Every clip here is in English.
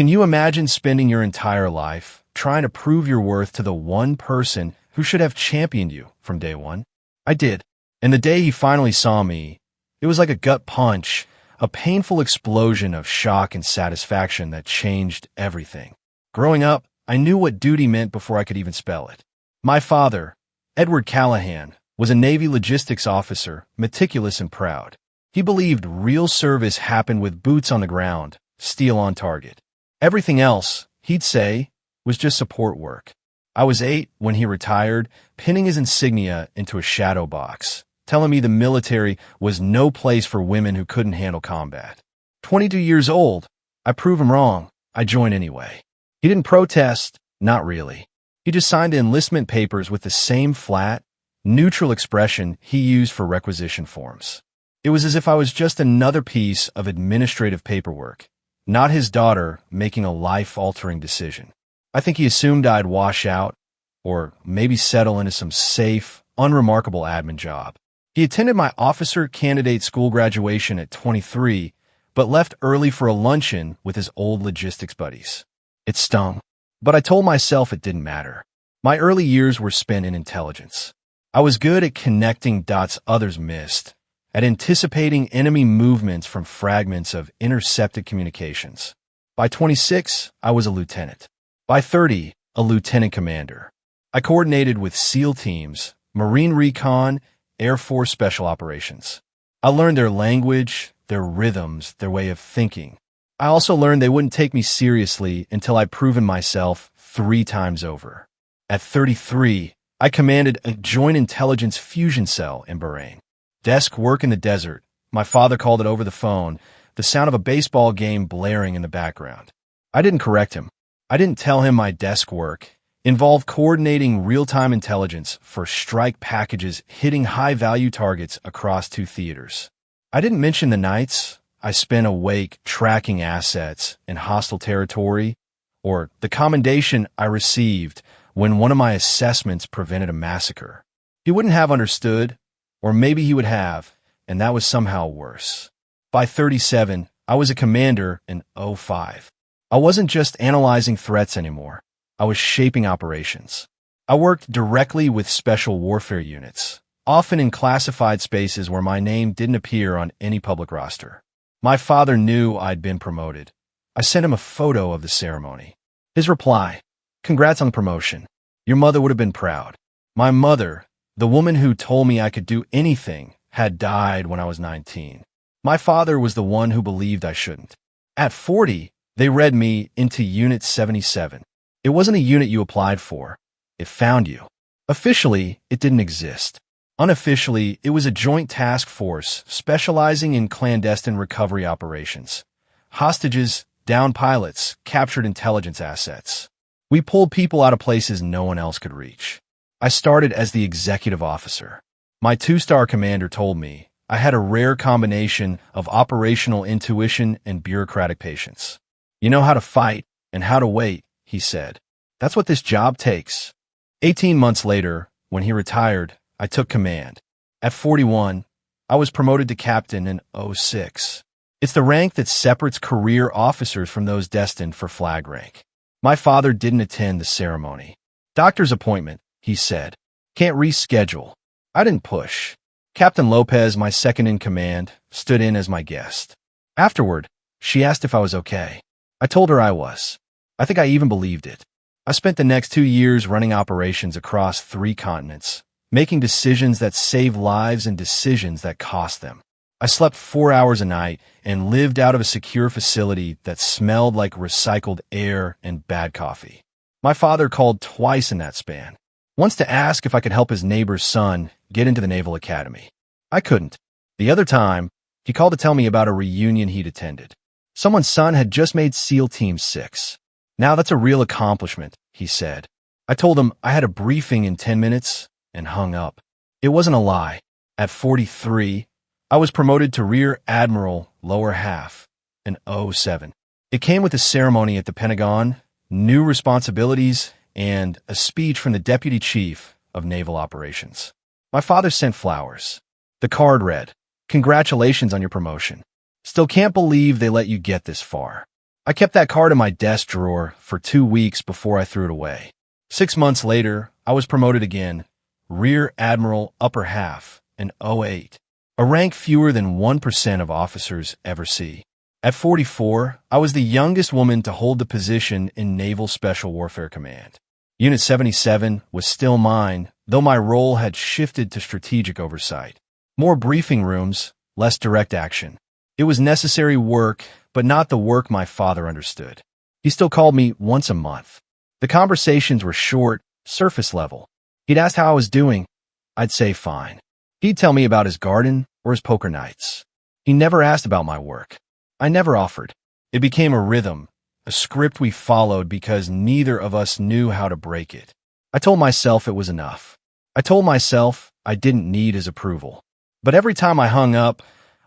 Can you imagine spending your entire life trying to prove your worth to the one person who should have championed you from day one? I did. And the day he finally saw me, it was like a gut punch, a painful explosion of shock and satisfaction that changed everything. Growing up, I knew what duty meant before I could even spell it. My father, Edward Callahan, was a Navy logistics officer, meticulous and proud. He believed real service happened with boots on the ground, steel on target. Everything else, he'd say, was just support work. I was 8 when he retired, pinning his insignia into a shadow box, telling me the military was no place for women who couldn't handle combat. 22 years old, I proved him wrong. I joined anyway. He didn't protest, not really. He just signed the enlistment papers with the same flat, neutral expression he used for requisition forms. It was as if I was just another piece of administrative paperwork, not his daughter making a life-altering decision. I think he assumed I'd wash out, or maybe settle into some safe, unremarkable admin job. He attended my officer candidate school graduation at 23, but left early for a luncheon with his old logistics buddies. It stung, but I told myself it didn't matter. My early years were spent in intelligence. I was good at connecting dots others missed, at anticipating enemy movements from fragments of intercepted communications. By 26, I was a lieutenant. By 30, a lieutenant commander. I coordinated with SEAL teams, Marine Recon, Air Force Special Operations. I learned their language, their rhythms, their way of thinking. I also learned they wouldn't take me seriously until I'd proven myself 3 times over. At 33, I commanded a Joint Intelligence Fusion Cell in Bahrain. Desk work in the desert. My father called it over the phone, the sound of a baseball game blaring in the background. I didn't correct him. I didn't tell him my desk work involved coordinating real-time intelligence for strike packages hitting high-value targets across 2 theaters. I didn't mention the nights I spent awake tracking assets in hostile territory, or the commendation I received when one of my assessments prevented a massacre. He wouldn't have understood, or maybe he would have, and that was somehow worse. By 37, I was a commander in 05. I wasn't just analyzing threats anymore. I was shaping operations. I worked directly with special warfare units, often in classified spaces where my name didn't appear on any public roster. My father knew I'd been promoted. I sent him a photo of the ceremony. His reply, "Congrats on the promotion. Your mother would have been proud." My mother, the woman who told me I could do anything, had died when I was 19. My father was the one who believed I shouldn't. At 40, they read me into Unit 77. It wasn't a unit you applied for. It found you. Officially, it didn't exist. Unofficially, it was a joint task force specializing in clandestine recovery operations. Hostages, downed pilots, captured intelligence assets. We pulled people out of places no one else could reach. I started as the executive officer. My 2-star commander told me I had a rare combination of operational intuition and bureaucratic patience. "You know how to fight and how to wait," he said. "That's what this job takes." 18 months later, when he retired, I took command. At 41, I was promoted to captain in 06. It's the rank that separates career officers from those destined for flag rank. My father didn't attend the ceremony. "Doctor's appointment," he said. "Can't reschedule." I didn't push. Captain Lopez, my second in command, stood in as my guest. Afterward, she asked if I was okay. I told her I was. I think I even believed it. I spent the next 2 years running operations across 3 continents, making decisions that saved lives and decisions that cost them. I slept 4 hours a night and lived out of a secure facility that smelled like recycled air and bad coffee. My father called twice in that span. Once to ask if I could help his neighbor's son get into the Naval Academy. I couldn't. The other time, he called to tell me about a reunion he'd attended. Someone's son had just made SEAL Team 6. "Now that's a real accomplishment," he said. I told him I had a briefing in 10 minutes and hung up. It wasn't a lie. At 43, I was promoted to Rear Admiral, lower half, in 07. It came with a ceremony at the Pentagon, new responsibilities, and a speech from the Deputy Chief of Naval Operations. My father sent flowers. The card read, "Congratulations on your promotion. Still can't believe they let you get this far." I kept that card in my desk drawer for 2 weeks before I threw it away. 6 months later, I was promoted again, Rear Admiral Upper Half, in '08, a rank fewer than 1% of officers ever see. At 44, I was the youngest woman to hold the position in Naval Special Warfare Command. Unit 77 was still mine, though my role had shifted to strategic oversight. More briefing rooms, less direct action. It was necessary work, but not the work my father understood. He still called me once a month. The conversations were short, surface level. He'd ask how I was doing. I'd say fine. He'd tell me about his garden or his poker nights. He never asked about my work. I never offered. It became a rhythm, a script we followed because neither of us knew how to break it. I told myself it was enough. I told myself I didn't need his approval. But every time I hung up,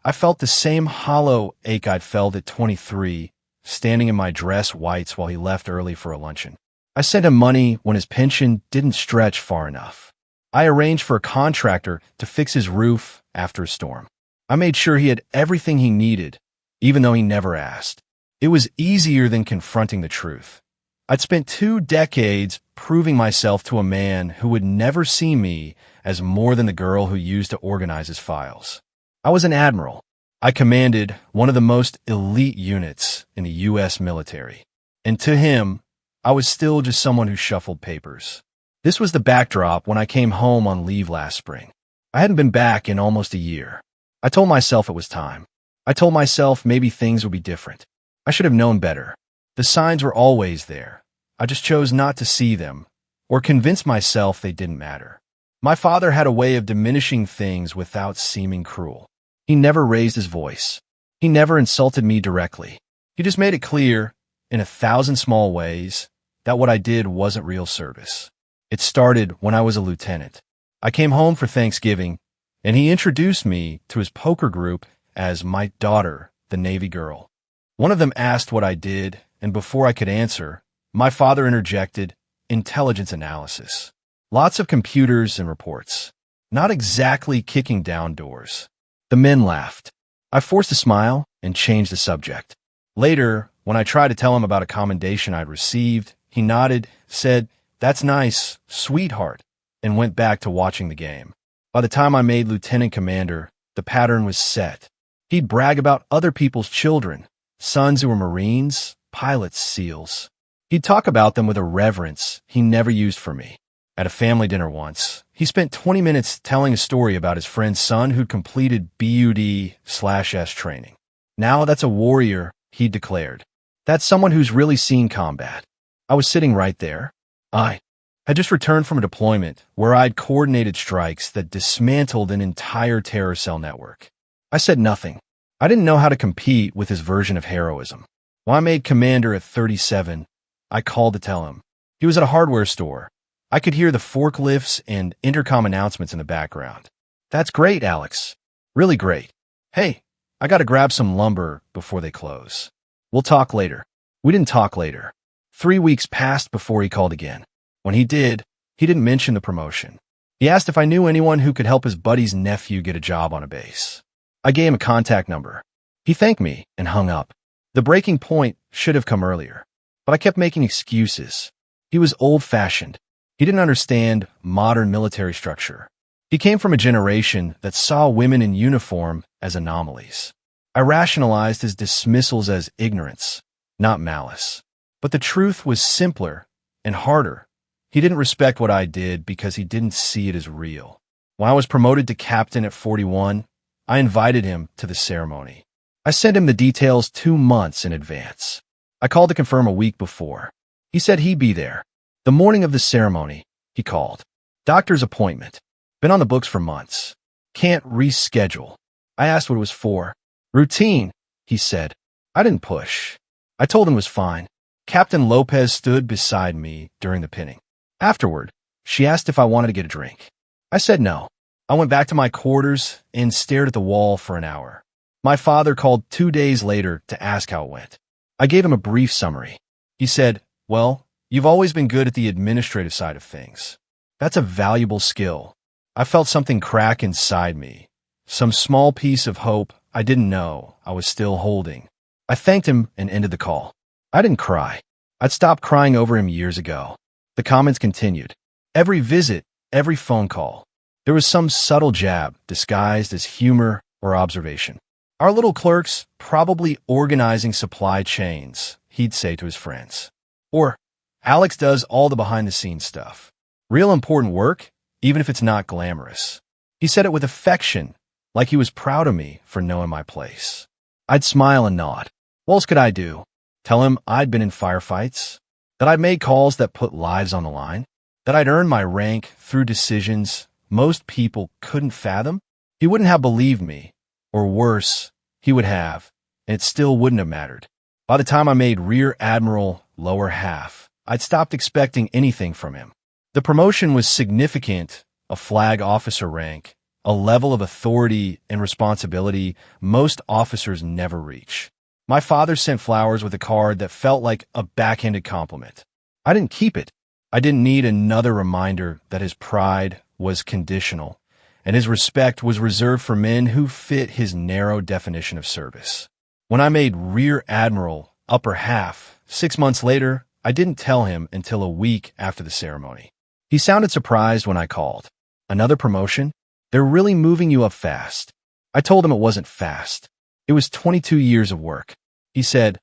I felt the same hollow ache I'd felt at 23, standing in my dress whites while he left early for a luncheon. I sent him money when his pension didn't stretch far enough. I arranged for a contractor to fix his roof after a storm. I made sure he had everything he needed, even though he never asked. It was easier than confronting the truth. I'd spent 2 decades proving myself to a man who would never see me as more than the girl who used to organize his files. I was an admiral. I commanded one of the most elite units in the U.S. military. And to him, I was still just someone who shuffled papers. This was the backdrop when I came home on leave last spring. I hadn't been back in almost a year. I told myself it was time. I told myself maybe things would be different. I should have known better. The signs were always there. I just chose not to see them, or convince myself they didn't matter. My father had a way of diminishing things without seeming cruel. He never raised his voice. He never insulted me directly. He just made it clear, in 1,000 small ways, that what I did wasn't real service. It started when I was a lieutenant. I came home for Thanksgiving, and he introduced me to his poker group as my daughter, the Navy girl. One of them asked what I did, and before I could answer, my father interjected, intelligence analysis. Lots of computers and reports. Not exactly kicking down doors. The men laughed. I forced a smile and changed the subject. Later, when I tried to tell him about a commendation I'd received, he nodded, said, "That's nice, sweetheart," and went back to watching the game. By the time I made lieutenant commander, the pattern was set. He'd brag about other people's children, sons who were Marines, pilots, SEALs. He'd talk about them with a reverence he never used for me. At a family dinner once, he spent 20 minutes telling a story about his friend's son who'd completed BUD/S training. Now that's a warrior, he declared. That's someone who's really seen combat. I was sitting right there. I had just returned from a deployment where I'd coordinated strikes that dismantled an entire terror cell network. I said nothing. I didn't know how to compete with his version of heroism. When I made commander at 37, I called to tell him. He was at a hardware store. I could hear the forklifts and intercom announcements in the background. "That's great, Alex. Really great. Hey, I gotta grab some lumber before they close. We'll talk later." We didn't talk later. 3 weeks passed before he called again. When he did, he didn't mention the promotion. He asked if I knew anyone who could help his buddy's nephew get a job on a base. I gave him a contact number. He thanked me and hung up. The breaking point should have come earlier, but I kept making excuses. He was old-fashioned. He didn't understand modern military structure. He came from a generation that saw women in uniform as anomalies. I rationalized his dismissals as ignorance, not malice. But the truth was simpler and harder. He didn't respect what I did because he didn't see it as real. When I was promoted to captain at 41, I invited him to the ceremony. I sent him the details 2 months in advance. I called to confirm a week before. He said he'd be there. The morning of the ceremony, he called. Doctor's appointment. Been on the books for months. Can't reschedule. I asked what it was for. Routine, he said. I didn't push. I told him it was fine. Captain Lopez stood beside me during the pinning. Afterward, she asked if I wanted to get a drink. I said no. I went back to my quarters and stared at the wall for an hour. My father called 2 days later to ask how it went. I gave him a brief summary. He said, "Well, you've always been good at the administrative side of things. That's a valuable skill." I felt something crack inside me, some small piece of hope I didn't know I was still holding. I thanked him and ended the call. I didn't cry. I'd stopped crying over him years ago. The comments continued. Every visit, every phone call. There was some subtle jab disguised as humor or observation. Our little clerk's probably organizing supply chains, he'd say to his friends. Or, Alex does all the behind-the-scenes stuff. Real important work, even if it's not glamorous. He said it with affection, like he was proud of me for knowing my place. I'd smile and nod. What else could I do? Tell him I'd been in firefights? That I'd made calls that put lives on the line? That I'd earned my rank through decisions most people couldn't fathom? He wouldn't have believed me. Or worse, he would have, and it still wouldn't have mattered. By the time I made Rear Admiral lower half, I'd stopped expecting anything from him. The promotion was significant, a flag officer rank, a level of authority and responsibility most officers never reach. My father sent flowers with a card that felt like a backhanded compliment. I didn't keep it. I didn't need another reminder that his pride was conditional, and his respect was reserved for men who fit his narrow definition of service. When I made Rear Admiral upper half, 6 months later, I didn't tell him until a week after the ceremony. He sounded surprised when I called. Another promotion? They're really moving you up fast. I told him it wasn't fast. It was 22 years of work. He said,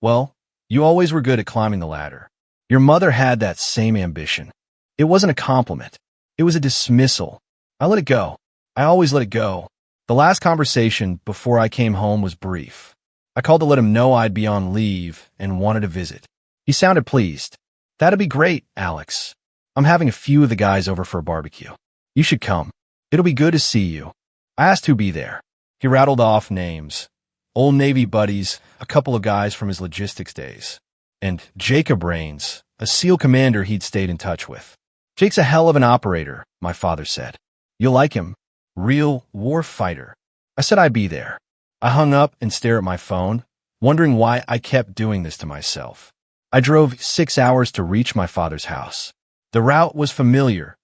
well, you always were good at climbing the ladder. Your mother had that same ambition. It wasn't a compliment. It was a dismissal. I let it go. I always let it go. The last conversation before I came home was brief. I called to let him know I'd be on leave and wanted to visit. He sounded pleased. That'd be great, Alex. I'm having a few of the guys over for a barbecue. You should come. It'll be good to see you. I asked who'd be there. He rattled off names. Old Navy buddies, a couple of guys from his logistics days. And Jacob Rains, a SEAL commander he'd stayed in touch with. Jake's a hell of an operator, my father said. You'll like him. Real war fighter. I said I'd be there. I hung up and stared at my phone, wondering why I kept doing this to myself. I drove 6 hours to reach my father's house. The route was familiar.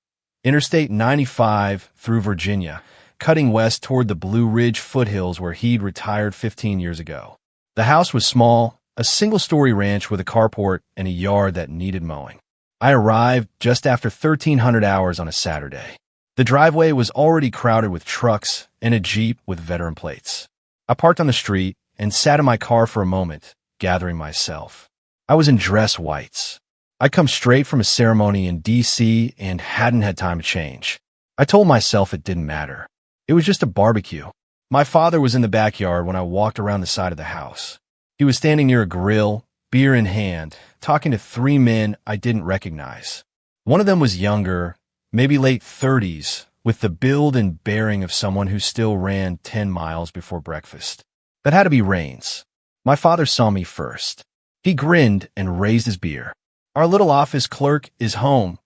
Interstate 95 through Virginia, cutting west toward the Blue Ridge foothills where he'd retired 15 years ago. The house was small, a single-story ranch with a carport and a yard that needed mowing. I arrived just after 1,300 hours on a Saturday. The driveway was already crowded with trucks and a Jeep with veteran plates. I parked on the street and sat in my car for a moment, gathering myself. I was in dress whites. I'd come straight from a ceremony in D.C. and hadn't had time to change. I told myself it didn't matter. It was just a barbecue. My father was in the backyard when I walked around the side of the house. He was standing near a grill, beer in hand, talking to 3 men I didn't recognize. One of them was younger, maybe late 30s, with the build and bearing of someone who still ran 10 miles before breakfast. That had to be Rains. My father saw me first. He grinned and raised his beer. Our little office clerk is home,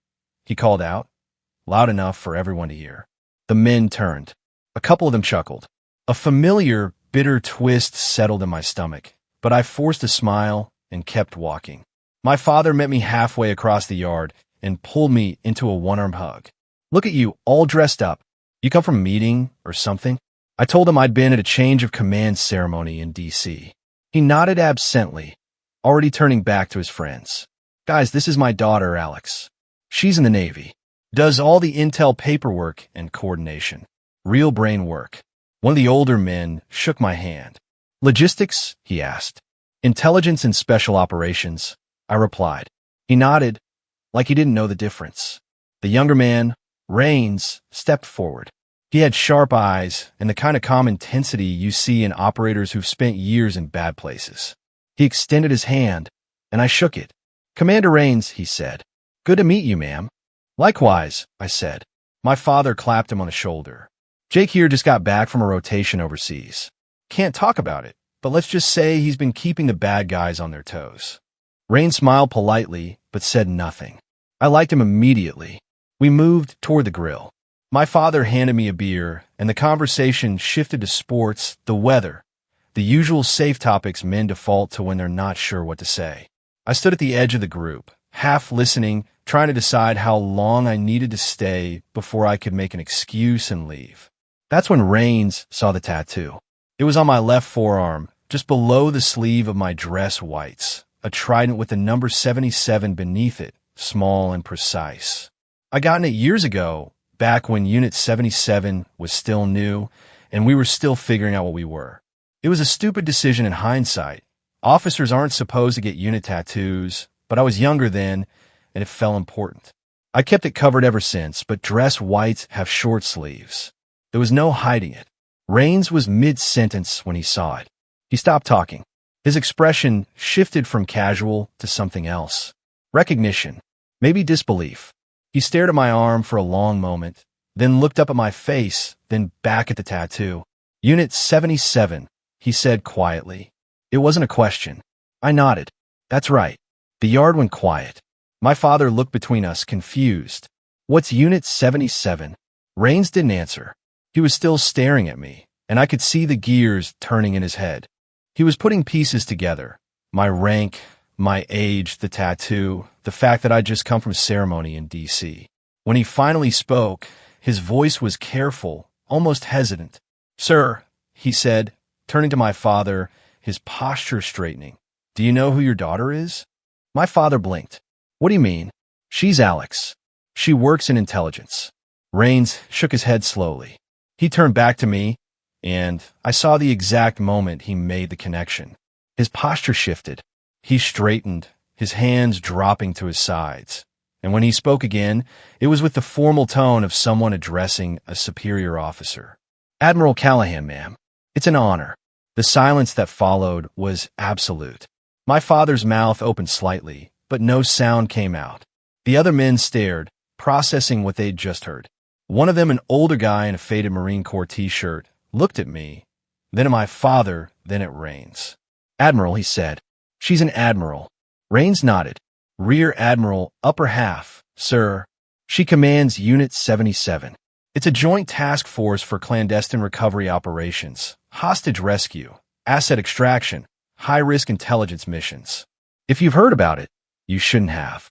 he called out, loud enough for everyone to hear. The men turned. A couple of them chuckled. A familiar, bitter twist settled in my stomach, but I forced a smile and kept walking. My father met me halfway across the yard and pulled me into a one-arm hug. Look at you, all dressed up. You come from a meeting or something? I told him I'd been at a change of command ceremony in D.C. He nodded absently, already turning back to his friends. Guys, this is my daughter, Alex. She's in the Navy. Does all the intel paperwork and coordination. Real brain work. One of the older men shook my hand. Logistics? He asked. Intelligence and special operations, I replied. He nodded, like he didn't know the difference. The younger man, Rains, stepped forward. He had sharp eyes and the kind of calm intensity you see in operators who've spent years in bad places. He extended his hand, and I shook it. Commander Rains, he said. Good to meet you, ma'am. Likewise, I said. My father clapped him on the shoulder. Jake here just got back from a rotation overseas. Can't talk about it, but let's just say he's been keeping the bad guys on their toes. Rains smiled politely, but said nothing. I liked him immediately. We moved toward the grill. My father handed me a beer, and the conversation shifted to sports, the weather, the usual safe topics men default to when they're not sure what to say. I stood at the edge of the group, half listening, trying to decide how long I needed to stay before I could make an excuse and leave. That's when Rains saw the tattoo. It was on my left forearm, just below the sleeve of my dress whites, a trident with the number 77 beneath it, small and precise. I gotten it years ago, back when Unit 77 was still new, and we were still figuring out what we were. It was a stupid decision in hindsight. Officers aren't supposed to get unit tattoos, but I was younger then, and it felt important. I kept it covered ever since, but dress whites have short sleeves. There was no hiding it. Rains was mid-sentence when he saw it. He stopped talking. His expression shifted from casual to something else. Recognition, maybe disbelief. He stared at my arm for a long moment, then looked up at my face, then back at the tattoo. Unit 77, he said quietly. It wasn't a question. I nodded. That's right. The yard went quiet. My father looked between us, confused. What's Unit 77? Rains didn't answer. He was still staring at me, and I could see the gears turning in his head. He was putting pieces together. My rank, my age, the tattoo, the fact that I'd just come from ceremony in D.C. When he finally spoke, his voice was careful, almost hesitant. Sir, he said, turning to my father, his posture straightening. Do you know who your daughter is? My father blinked. What do you mean? She's Alex. She works in intelligence. Rains shook his head slowly. He turned back to me, and I saw the exact moment he made the connection. His posture shifted. He straightened, his hands dropping to his sides. And when he spoke again, it was with the formal tone of someone addressing a superior officer. Admiral Callahan, ma'am. It's an honor. The silence that followed was absolute. My father's mouth opened slightly, but no sound came out. The other men stared, processing what they'd just heard. One of them, an older guy in a faded Marine Corps t-shirt, looked at me, then at my father, then at Rains. Admiral, he said. She's an admiral. Rains nodded. Rear Admiral, upper half, sir. She commands Unit 77. It's a joint task force for clandestine recovery operations, hostage rescue, asset extraction, high-risk intelligence missions. If you've heard about it, you shouldn't have.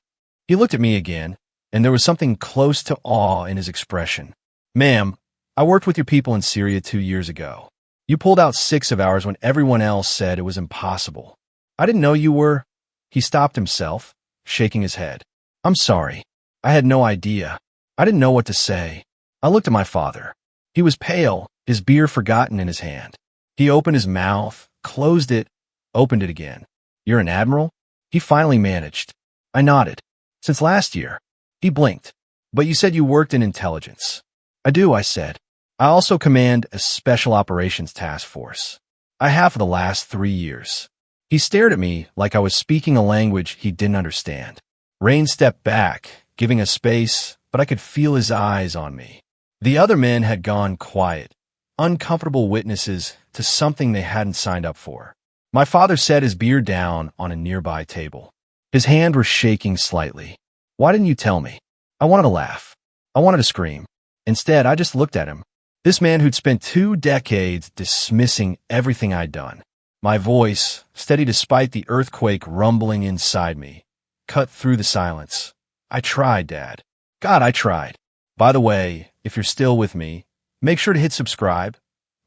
He looked at me again, and there was something close to awe in his expression. Ma'am, I worked with your people in Syria 2 years ago. You pulled out 6 of ours when everyone else said it was impossible. I didn't know you were. He stopped himself, shaking his head. I'm sorry. I had no idea. I didn't know what to say. I looked at my father. He was pale, his beer forgotten in his hand. He opened his mouth, closed it, opened it again. You're an admiral? He finally managed. I nodded. Since last year. He blinked. But you said you worked in intelligence. I do, I said. I also command a special operations task force. I have for the last 3 years. He stared at me like I was speaking a language he didn't understand. Rain stepped back, giving us space, but I could feel his eyes on me. The other men had gone quiet, uncomfortable witnesses to something they hadn't signed up for. My father set his beer down on a nearby table. His hand was shaking slightly. Why didn't you tell me? I wanted to laugh. I wanted to scream. Instead, I just looked at him. This man who'd spent 2 decades dismissing everything I'd done. My voice, steady despite the earthquake rumbling inside me, cut through the silence. I tried, Dad. God, I tried. By the way, if you're still with me, make sure to hit subscribe.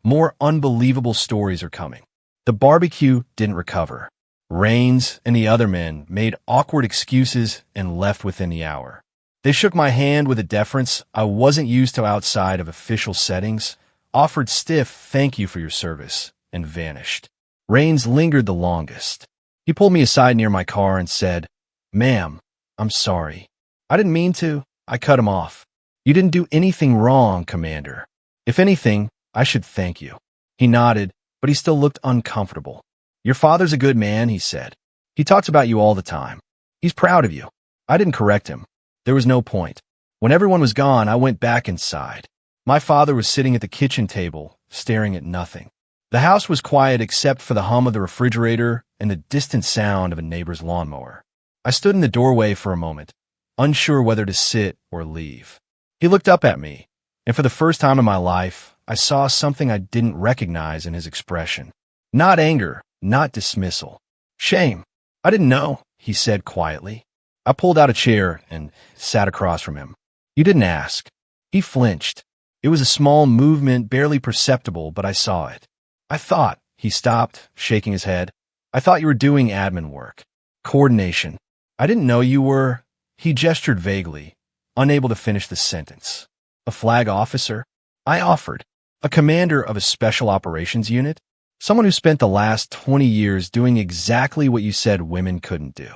More unbelievable stories are coming. The barbecue didn't recover. Rains and the other men made awkward excuses and left within the hour. They shook my hand with a deference I wasn't used to outside of official settings, offered stiff thank you for your service, and vanished. Rains lingered the longest. He pulled me aside near my car and said, Ma'am, I'm sorry. I didn't mean to. I cut him off. You didn't do anything wrong, Commander. If anything, I should thank you. He nodded, but he still looked uncomfortable. Your father's a good man, he said. He talks about you all the time. He's proud of you. I didn't correct him. There was no point. When everyone was gone, I went back inside. My father was sitting at the kitchen table, staring at nothing. The house was quiet except for the hum of the refrigerator and the distant sound of a neighbor's lawnmower. I stood in the doorway for a moment, unsure whether to sit or leave. He looked up at me, and for the first time in my life, I saw something I didn't recognize in his expression. Not anger, not dismissal. Shame. I didn't know, he said quietly. I pulled out a chair and sat across from him. You didn't ask. He flinched. It was a small movement, barely perceptible, but I saw it. I thought, he stopped, shaking his head. I thought you were doing admin work. Coordination. I didn't know you were... He gestured vaguely, unable to finish the sentence. A flag officer? I offered. A commander of a special operations unit? Someone who spent the last 20 years doing exactly what you said women couldn't do.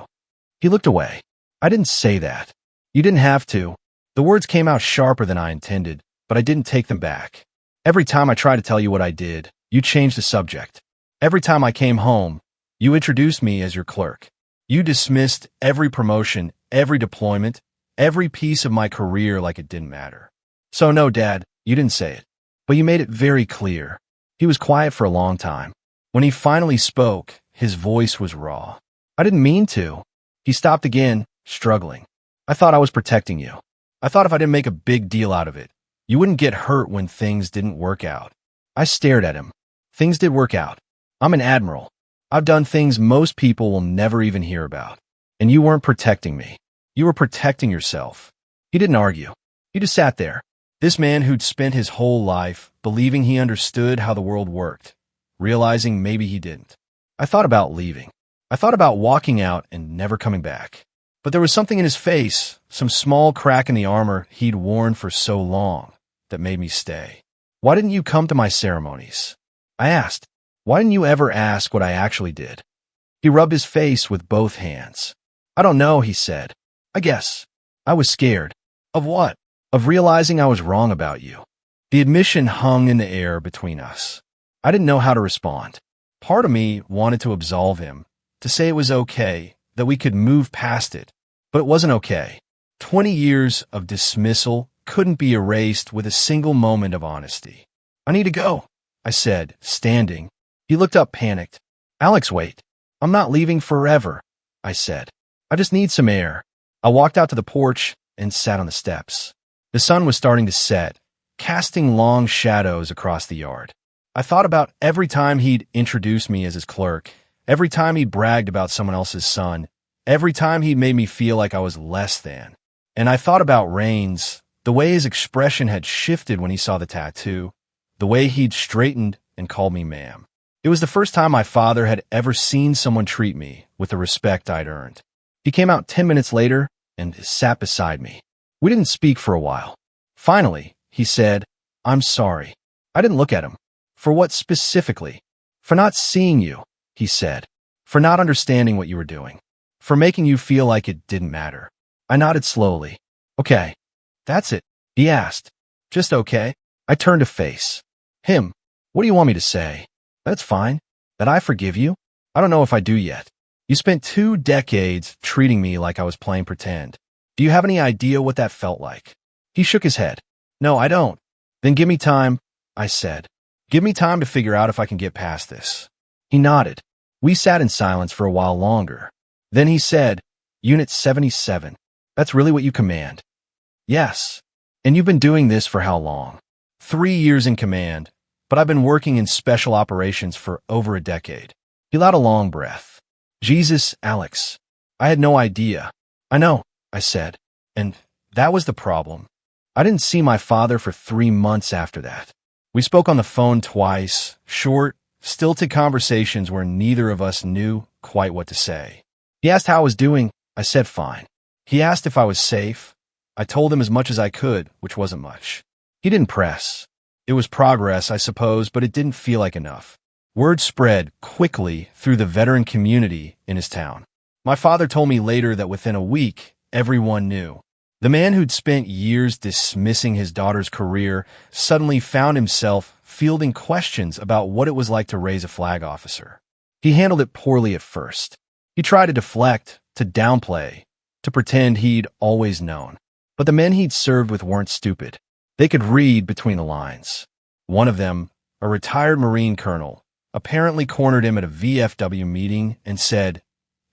He looked away. I didn't say that. You didn't have to. The words came out sharper than I intended, but I didn't take them back. Every time I tried to tell you what I did, you changed the subject. Every time I came home, you introduced me as your clerk. You dismissed every promotion, every deployment, every piece of my career like it didn't matter. So no, Dad, you didn't say it. But you made it very clear. He was quiet for a long time. When he finally spoke, his voice was raw. I didn't mean to. He stopped again, struggling. I thought I was protecting you. I thought if I didn't make a big deal out of it, you wouldn't get hurt when things didn't work out. I stared at him. Things did work out. I'm an admiral. I've done things most people will never even hear about. And you weren't protecting me. You were protecting yourself. He didn't argue. He just sat there. This man who'd spent his whole life believing he understood how the world worked, realizing maybe he didn't. I thought about leaving. I thought about walking out and never coming back. But there was something in his face, some small crack in the armor he'd worn for so long, that made me stay. Why didn't you come to my ceremonies? I asked. Why didn't you ever ask what I actually did? He rubbed his face with both hands. I don't know, he said. I guess. I was scared. Of what? Of realizing I was wrong about you. The admission hung in the air between us. I didn't know how to respond. Part of me wanted to absolve him, to say it was okay, that we could move past it. But it wasn't okay. 20 years of dismissal couldn't be erased with a single moment of honesty. I need to go, I said, standing. He looked up panicked. Alex, wait. I'm not leaving forever, I said. I just need some air. I walked out to the porch and sat on the steps. The sun was starting to set, casting long shadows across the yard. I thought about every time he'd introduced me as his clerk, every time he'd bragged about someone else's son, every time he'd made me feel like I was less than. And I thought about Rains, the way his expression had shifted when he saw the tattoo, the way he'd straightened and called me ma'am. It was the first time my father had ever seen someone treat me with the respect I'd earned. He came out 10 minutes later and sat beside me. We didn't speak for a while. Finally, he said, I'm sorry. I didn't look at him. For what specifically? For not seeing you, he said. For not understanding what you were doing. For making you feel like it didn't matter. I nodded slowly. Okay. That's it, he asked. Just okay? I turned to face him. What do you want me to say? That's fine. That I forgive you? I don't know if I do yet. You spent 2 decades treating me like I was playing pretend. Do you have any idea what that felt like? He shook his head. No, I don't. Then give me time, I said. Give me time to figure out if I can get past this. He nodded. We sat in silence for a while longer. Then he said, Unit 77. That's really what you command? Yes. And you've been doing this for how long? 3 years in command, but I've been working in special operations for over a decade. He allowed a long breath. Jesus, Alex. I had no idea. I know, I said. And that was the problem. I didn't see my father for 3 months after that. We spoke on the phone twice, short, stilted conversations where neither of us knew quite what to say. He asked how I was doing. I said fine. He asked if I was safe. I told him as much as I could, which wasn't much. He didn't press. It was progress, I suppose, but it didn't feel like enough. Word spread quickly through the veteran community in his town. My father told me later that within a week, everyone knew. The man who'd spent years dismissing his daughter's career suddenly found himself fielding questions about what it was like to raise a flag officer. He handled it poorly at first. He tried to deflect, to downplay, to pretend he'd always known. But the men he'd served with weren't stupid. They could read between the lines. One of them, a retired Marine colonel, apparently cornered him at a VFW meeting and said,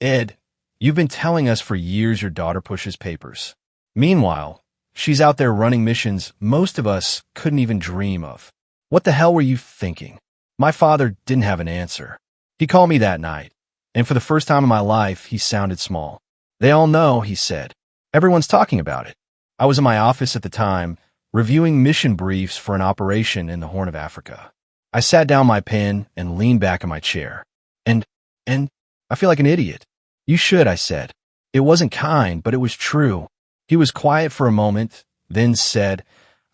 Ed, you've been telling us for years your daughter pushes papers. Meanwhile, she's out there running missions most of us couldn't even dream of. What the hell were you thinking? My father didn't have an answer. He called me that night, and for the first time in my life, he sounded small. They all know, he said. Everyone's talking about it. I was in my office at the time, reviewing mission briefs for an operation in the Horn of Africa. I sat down my pen and leaned back in my chair. And I feel like an idiot. You should, I said. It wasn't kind, but it was true. He was quiet for a moment, then said,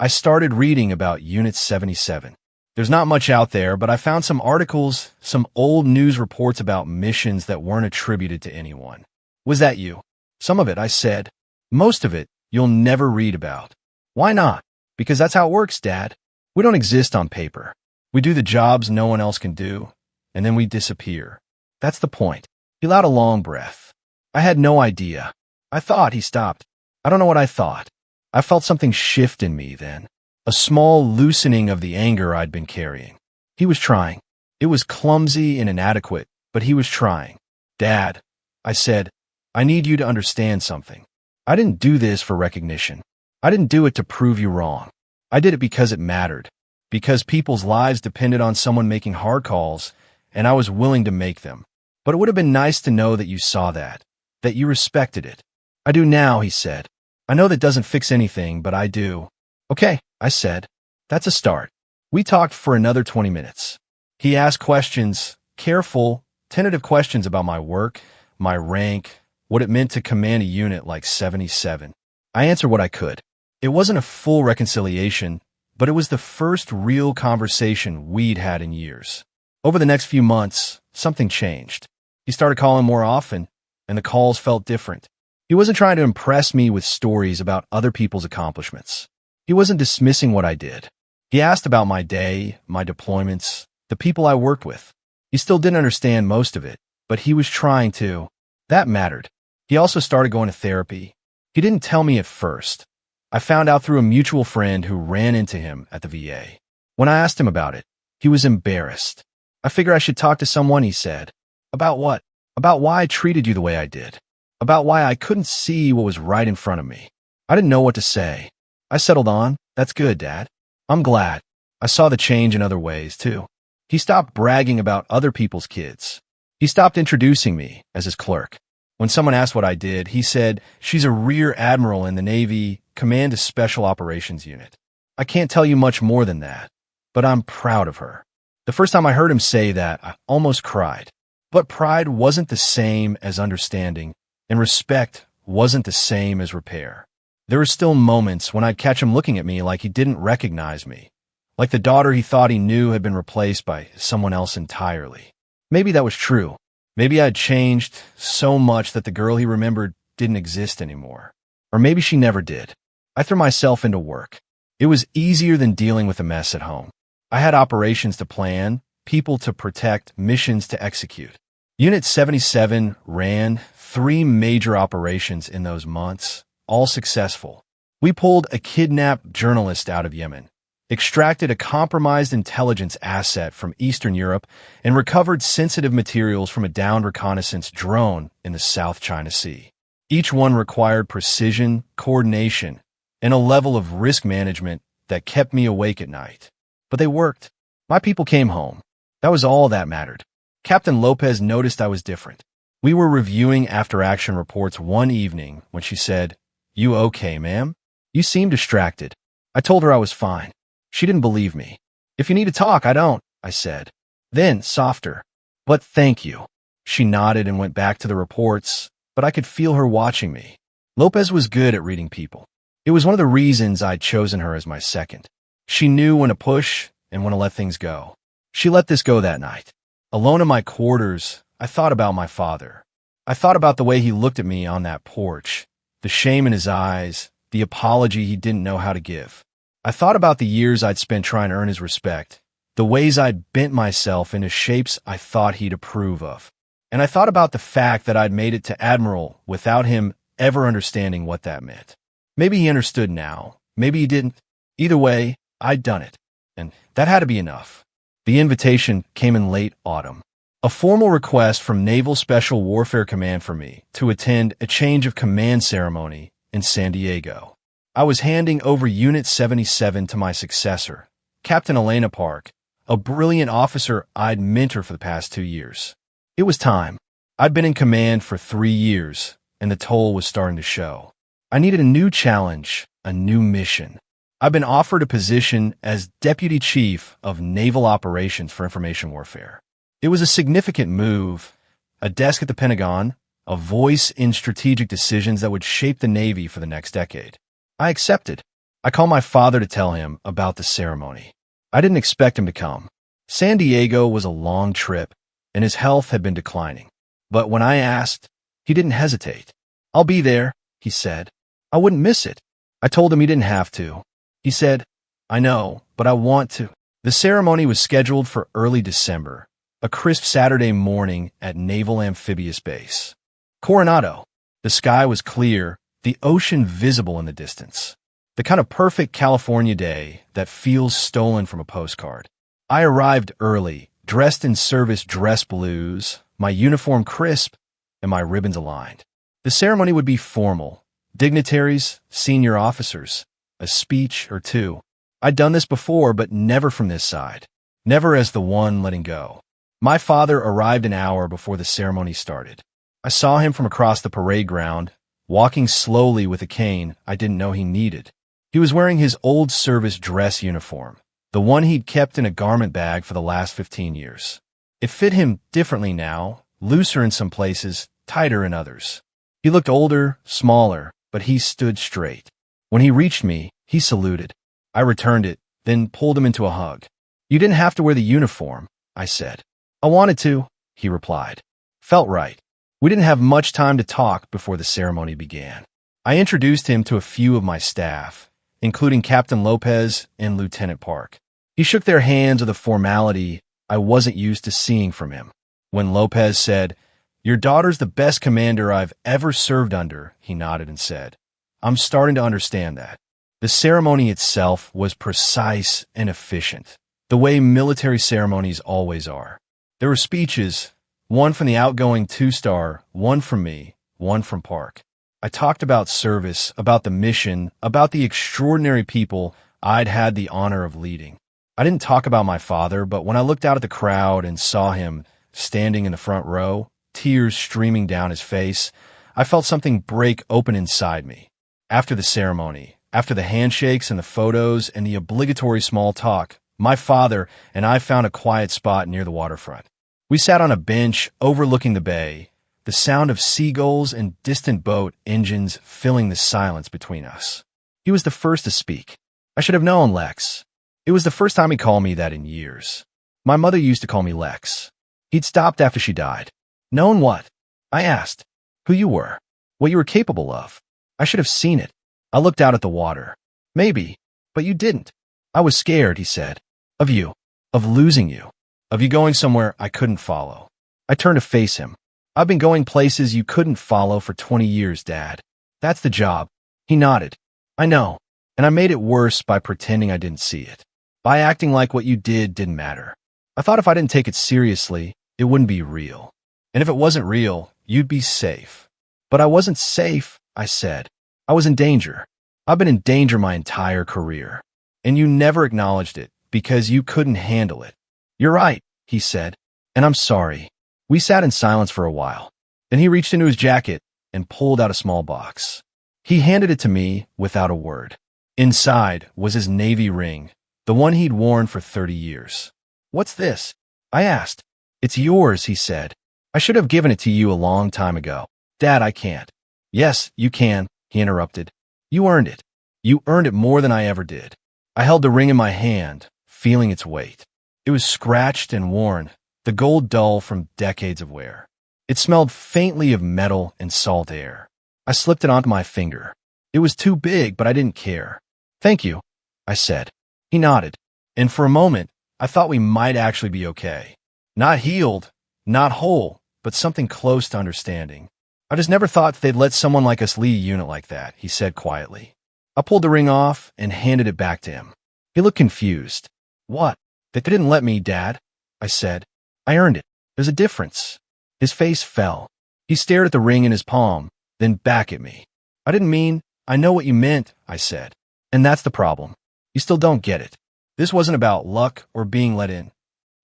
I started reading about Unit 77. There's not much out there, but I found some articles, some old news reports about missions that weren't attributed to anyone. Was that you? Some of it, I said. Most of it, you'll never read about. Why not? Because that's how it works, Dad. We don't exist on paper. We do the jobs no one else can do, and then we disappear. That's the point. He let out a long breath. I had no idea. I thought, he stopped. I don't know what I thought. I felt something shift in me then. A small loosening of the anger I'd been carrying. He was trying. It was clumsy and inadequate, but he was trying. Dad, I said, I need you to understand something. I didn't do this for recognition. I didn't do it to prove you wrong. I did it because it mattered. Because people's lives depended on someone making hard calls, and I was willing to make them. But it would have been nice to know that you saw that you respected it. I do now, he said. I know that doesn't fix anything, but I do. Okay, I said. That's a start. We talked for another 20 minutes. He asked questions, careful, tentative questions about my work, my rank, what it meant to command a unit like 77. I answered what I could. It wasn't a full reconciliation, but it was the first real conversation we'd had in years. Over the next few months, something changed. He started calling more often, and the calls felt different. He wasn't trying to impress me with stories about other people's accomplishments. He wasn't dismissing what I did. He asked about my day, my deployments, the people I worked with. He still didn't understand most of it, but he was trying to. That mattered. He also started going to therapy. He didn't tell me at first. I found out through a mutual friend who ran into him at the VA. When I asked him about it, he was embarrassed. I figured I should talk to someone, he said. About what? About why I treated you the way I did. About why I couldn't see what was right in front of me. I didn't know what to say. I settled on, that's good, Dad. I'm glad. I saw the change in other ways, too. He stopped bragging about other people's kids. He stopped introducing me as his clerk. When someone asked what I did, he said, she's a Rear Admiral in the Navy, Command a Special Operations Unit. I can't tell you much more than that, but I'm proud of her. The first time I heard him say that, I almost cried. But pride wasn't the same as understanding, and respect wasn't the same as repair. There were still moments when I'd catch him looking at me like he didn't recognize me, like the daughter he thought he knew had been replaced by someone else entirely. Maybe that was true. Maybe I'd changed so much that the girl he remembered didn't exist anymore. Or maybe she never did. I threw myself into work. It was easier than dealing with a mess at home. I had operations to plan, people to protect, missions to execute. Unit 77 ran 3 major operations in those months, all successful. We pulled a kidnapped journalist out of Yemen, extracted a compromised intelligence asset from Eastern Europe, and recovered sensitive materials from a downed reconnaissance drone in the South China Sea. Each one required precision, coordination, and a level of risk management that kept me awake at night. But they worked. My people came home. That was all that mattered. Captain Lopez noticed I was different. We were reviewing after-action reports one evening when she said, "You okay, ma'am? You seem distracted." I told her I was fine. She didn't believe me. "If you need to talk, I don't," I said. Then, softer, "But thank you." She nodded and went back to the reports, but I could feel her watching me. Lopez was good at reading people. It was one of the reasons I'd chosen her as my second. She knew when to push and when to let things go. She let this go that night. Alone in my quarters, I thought about my father. I thought about the way he looked at me on that porch, the shame in his eyes, the apology he didn't know how to give. I thought about the years I'd spent trying to earn his respect, the ways I'd bent myself into shapes I thought he'd approve of. And I thought about the fact that I'd made it to Admiral without him ever understanding what that meant. Maybe he understood now. Maybe he didn't. Either way, I'd done it. And that had to be enough. The invitation came in late autumn. A formal request from Naval Special Warfare Command for me to attend a change of command ceremony in San Diego. I was handing over Unit 77 to my successor, Captain Elena Park, a brilliant officer I'd mentored for the past 2 years. It was time. I'd been in command for 3 years, and the toll was starting to show. I needed a new challenge, a new mission. I've been offered a position as Deputy Chief of Naval Operations for Information Warfare. It was a significant move, a desk at the Pentagon, a voice in strategic decisions that would shape the Navy for the next decade. I accepted. I called my father to tell him about the ceremony. I didn't expect him to come. San Diego was a long trip, and his health had been declining. But when I asked, he didn't hesitate. "I'll be there," he said. "I wouldn't miss it." I told him he didn't have to. He said, "I know, but I want to." The ceremony was scheduled for early December, a crisp Saturday morning at Naval Amphibious Base. Coronado. The sky was clear, the ocean visible in the distance. The kind of perfect California day that feels stolen from a postcard. I arrived early, dressed in service dress blues, my uniform crisp, and my ribbons aligned. The ceremony would be formal. Dignitaries, senior officers, a speech or two. I'd done this before, but never from this side. Never as the one letting go. My father arrived an hour before the ceremony started. I saw him from across the parade ground, walking slowly with a cane I didn't know he needed. He was wearing his old service dress uniform, the one he'd kept in a garment bag for the last 15 years. It fit him differently now, looser in some places, tighter in others. He looked older, smaller, but he stood straight. When he reached me, he saluted. I returned it, then pulled him into a hug. "You didn't have to wear the uniform," I said. "I wanted to," he replied. Felt right. We didn't have much time to talk before the ceremony began. I introduced him to a few of my staff, including Captain Lopez and Lieutenant Park. He shook their hands with a formality I wasn't used to seeing from him. When Lopez said, "Your daughter's the best commander I've ever served under," he nodded and said, "I'm starting to understand that." The ceremony itself was precise and efficient, the way military ceremonies always are. There were speeches, one from the outgoing two-star, one from me, one from Park. I talked about service, about the mission, about the extraordinary people I'd had the honor of leading. I didn't talk about my father, but when I looked out at the crowd and saw him standing in the front row, tears streaming down his face, I felt something break open inside me. After the ceremony, after the handshakes and the photos and the obligatory small talk, my father and I found a quiet spot near the waterfront. We sat on a bench overlooking the bay, the sound of seagulls and distant boat engines filling the silence between us. He was the first to speak. I should have known Lex. It was the first time he called me that in years. My mother used to call me Lex. He'd stopped after she died. "Known what?" I asked. "Who you were. What you were capable of." I should have seen it. I looked out at the water. "Maybe, but you didn't." "I was scared," he said. "Of you. Of losing you. Of you going somewhere I couldn't follow." I turned to face him. "I've been going places you couldn't follow for 20 years, Dad. That's the job." He nodded. "I know. And I made it worse by pretending I didn't see it. By acting like what you did didn't matter. I thought if I didn't take it seriously, it wouldn't be real. And if it wasn't real, you'd be safe." "But I wasn't safe," I said. "I was in danger. I've been in danger my entire career. And you never acknowledged it because you couldn't handle it." "You're right," he said. "And I'm sorry." We sat in silence for a while. Then he reached into his jacket and pulled out a small box. He handed it to me without a word. Inside was his Navy ring, the one he'd worn for 30 years. "What's this?" I asked. "It's yours," he said. "I should have given it to you a long time ago." "Dad, I can't." "Yes, you can," he interrupted. "You earned it. You earned it more than I ever did." I held the ring in my hand, feeling its weight. It was scratched and worn, the gold dull from decades of wear. It smelled faintly of metal and salt air. I slipped it onto my finger. It was too big, but I didn't care. "Thank you," I said. He nodded, and for a moment, I thought we might actually be okay. Not healed, not whole, but something close to understanding. "I just never thought they'd let someone like us lead a unit like that," he said quietly. I pulled the ring off and handed it back to him. He looked confused. "What?" "They didn't let me, Dad," I said. "I earned it. There's a difference." His face fell. He stared at the ring in his palm, then back at me. "I didn't mean, I know what you meant," I said. "And that's the problem. You still don't get it. This wasn't about luck or being let in.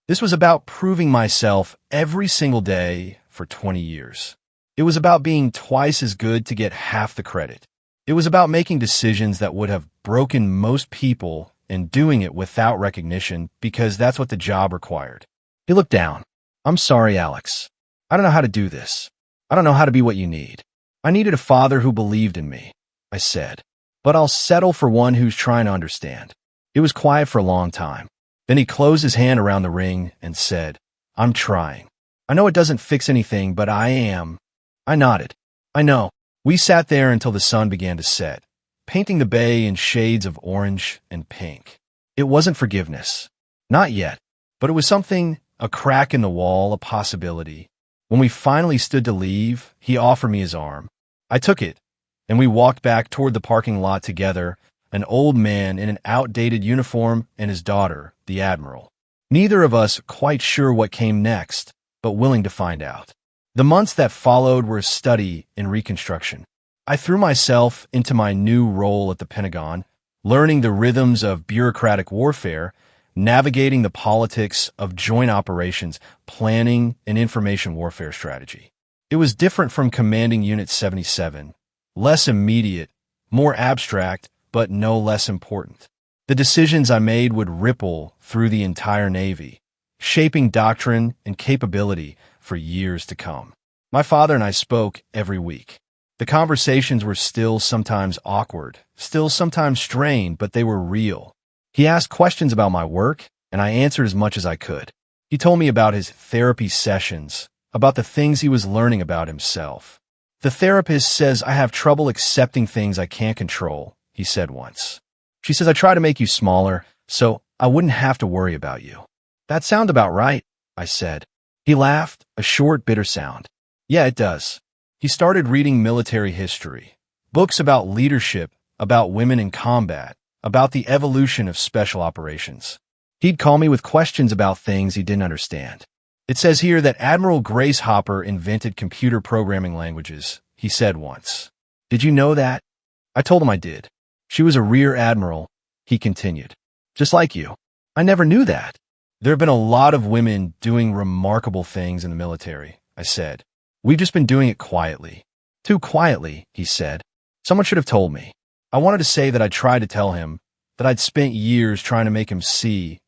This was about proving myself every single day for 20 years. It was about being twice as good to get half the credit. It was about making decisions that would have broken most people and doing it without recognition because that's what the job required." He looked down. "I'm sorry, Alex. I don't know how to do this. I don't know how to be what you need. I needed a father who believed in me, I said. But I'll settle for one who's trying to understand. It was quiet for a long time. Then he closed his hand around the ring and said, I'm trying. I know it doesn't fix anything, but I am. I nodded. I know. We sat there until the sun began to set, painting the bay in shades of orange and pink. It wasn't forgiveness. Not yet. But it was something, a crack in the wall, a possibility. When we finally stood to leave, he offered me his arm. I took it, and we walked back toward the parking lot together, an old man in an outdated uniform and his daughter, the Admiral. Neither of us quite sure what came next, but willing to find out. The months that followed were a study in reconstruction. I threw myself into my new role at the Pentagon, learning the rhythms of bureaucratic warfare, navigating the politics of joint operations, planning and information warfare strategy. It was different from Commanding Unit 77, less immediate, more abstract, but no less important. The decisions I made would ripple through the entire Navy, shaping doctrine and capability for years to come. My father and I spoke every week. The conversations were still sometimes awkward, still sometimes strained, but they were real. He asked questions about my work, and I answered as much as I could. He told me about his therapy sessions, about the things he was learning about himself. The therapist says I have trouble accepting things I can't control, he said once. She says I try to make you smaller, so I wouldn't have to worry about you. That sounds about right, I said. He laughed, a short, bitter sound. Yeah, it does. He started reading military history, books about leadership, about women in combat, about the evolution of special operations. He'd call me with questions about things he didn't understand. It says here that Admiral Grace Hopper invented computer programming languages, he said once. Did you know that? I told him I did. She was a rear admiral, he continued. Just like you. I never knew that. There have been a lot of women doing remarkable things in the military, I said. We've just been doing it quietly. Too quietly, he said. Someone should have told me. I wanted to say that I tried to tell him, that I'd spent years trying to make him see,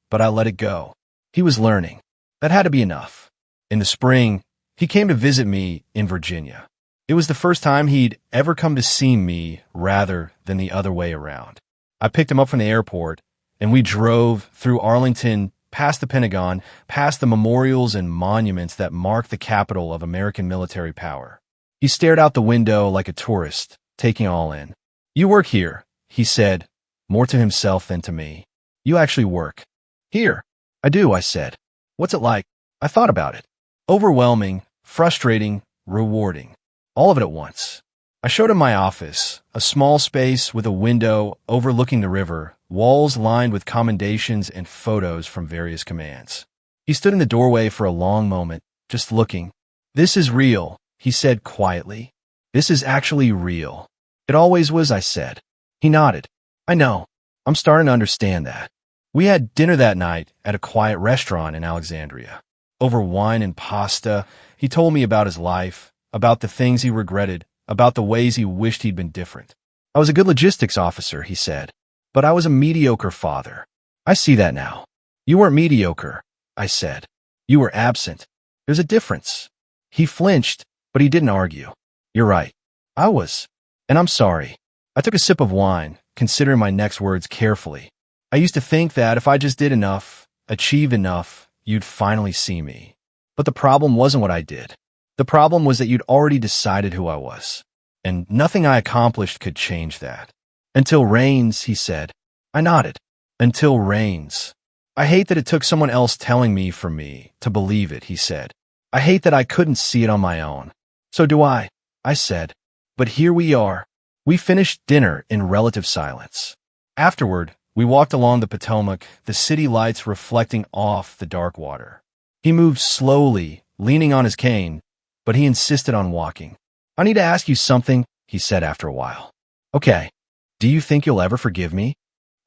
but I let it go. He was learning. That had to be enough. In the spring, he came to visit me in Virginia. It was the first time he'd ever come to see me rather than the other way around. I picked him up from the airport, and we drove through Arlington, past the Pentagon, past the memorials and monuments that mark the capital of American military power. He stared out the window like a tourist, taking all in. You work here, he said, more to himself than to me. You actually work. Here. I do, I said. What's it like? I thought about it. Overwhelming, frustrating, rewarding. All of it at once. I showed him my office, a small space with a window overlooking the river, walls lined with commendations and photos from various commands. He stood in the doorway for a long moment, just looking. This is real, he said quietly. This is actually real. It always was, I said. He nodded. I know. I'm starting to understand that. We had dinner that night at a quiet restaurant in Alexandria. Over wine and pasta, he told me about his life, about the things he regretted, about the ways he wished he'd been different. I was a good logistics officer, he said, but I was a mediocre father. I see that now. You weren't mediocre, I said. You were absent. There's a difference. He flinched, but he didn't argue. You're right. I was. And I'm sorry. I took a sip of wine, considering my next words carefully. I used to think that if I just did enough, achieved enough, you'd finally see me. But the problem wasn't what I did. The problem was that you'd already decided who I was. And nothing I accomplished could change that. Until rains, he said. I nodded. Until rains. I hate that it took someone else telling me for me to believe it, he said. I hate that I couldn't see it on my own. So do I said. But here we are. We finished dinner in relative silence. Afterward, we walked along the Potomac, the city lights reflecting off the dark water. He moved slowly, leaning on his cane, but he insisted on walking. I need to ask you something, he said after a while. Okay. Do you think you'll ever forgive me?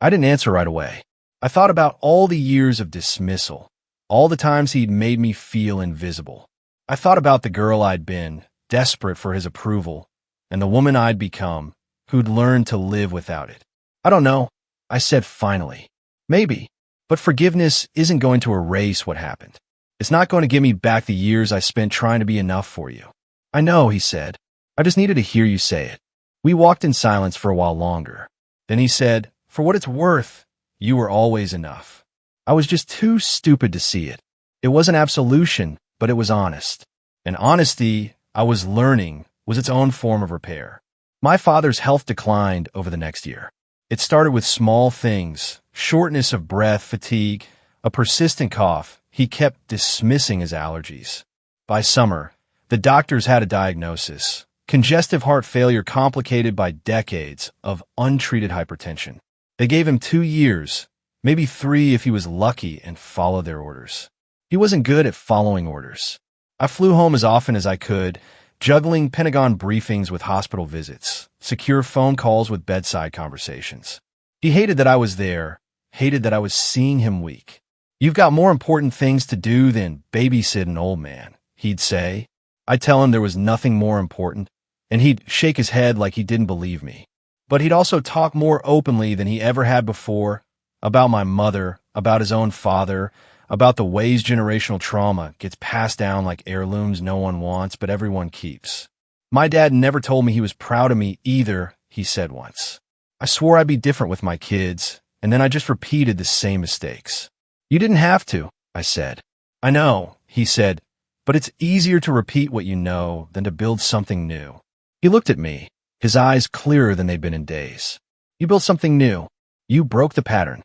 I didn't answer right away. I thought about all the years of dismissal, all the times he'd made me feel invisible. I thought about the girl I'd been, desperate for his approval, and the woman I'd become, who'd learned to live without it. I don't know, I said finally. Maybe, but forgiveness isn't going to erase what happened. It's not going to give me back the years I spent trying to be enough for you. I know, he said. I just needed to hear you say it. We walked in silence for a while longer. Then he said, for what it's worth, you were always enough. I was just too stupid to see it. It wasn't absolution, but it was honest. And honesty, I was learning, was its own form of repair. My father's health declined over the next year. It started with small things, shortness of breath, fatigue, a persistent cough. He kept dismissing his allergies. By summer, the doctors had a diagnosis: congestive heart failure complicated by decades of untreated hypertension. They gave him 2 years, maybe 3 if he was lucky, and followed their orders. He wasn't good at following orders. I flew home as often as I could, juggling Pentagon briefings with hospital visits, secure phone calls with bedside conversations. He hated that I was there, hated that I was seeing him weak. You've got more important things to do than babysit an old man, he'd say. I'd tell him there was nothing more important, and he'd shake his head like he didn't believe me. But he'd also talk more openly than he ever had before, about my mother, about his own father, about the ways generational trauma gets passed down like heirlooms no one wants but everyone keeps. My dad never told me he was proud of me either, he said once. I swore I'd be different with my kids, and then I just repeated the same mistakes. You didn't have to, I said. I know, he said, but it's easier to repeat what you know than to build something new. He looked at me, his eyes clearer than they'd been in days. You built something new. You broke the pattern.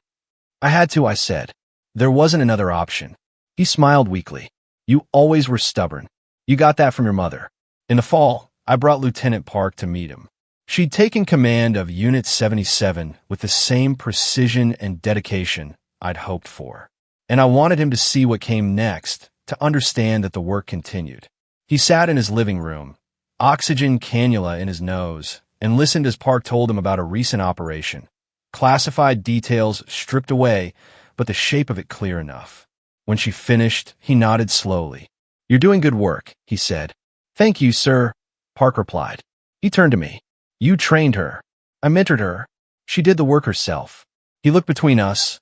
I had to, I said. There wasn't another option. He smiled weakly. You always were stubborn. You got that from your mother. In the fall, I brought Lieutenant Park to meet him. She'd taken command of Unit 77 with the same precision and dedication I'd hoped for. And I wanted him to see what came next, to understand that the work continued. He sat in his living room, oxygen cannula in his nose, and listened as Park told him about a recent operation. Classified details stripped away, but the shape of it clear enough. When she finished, he nodded slowly. You're doing good work, he said. Thank you, sir, Park replied. He turned to me. You trained her. I mentored her. She did the work herself. He looked between us,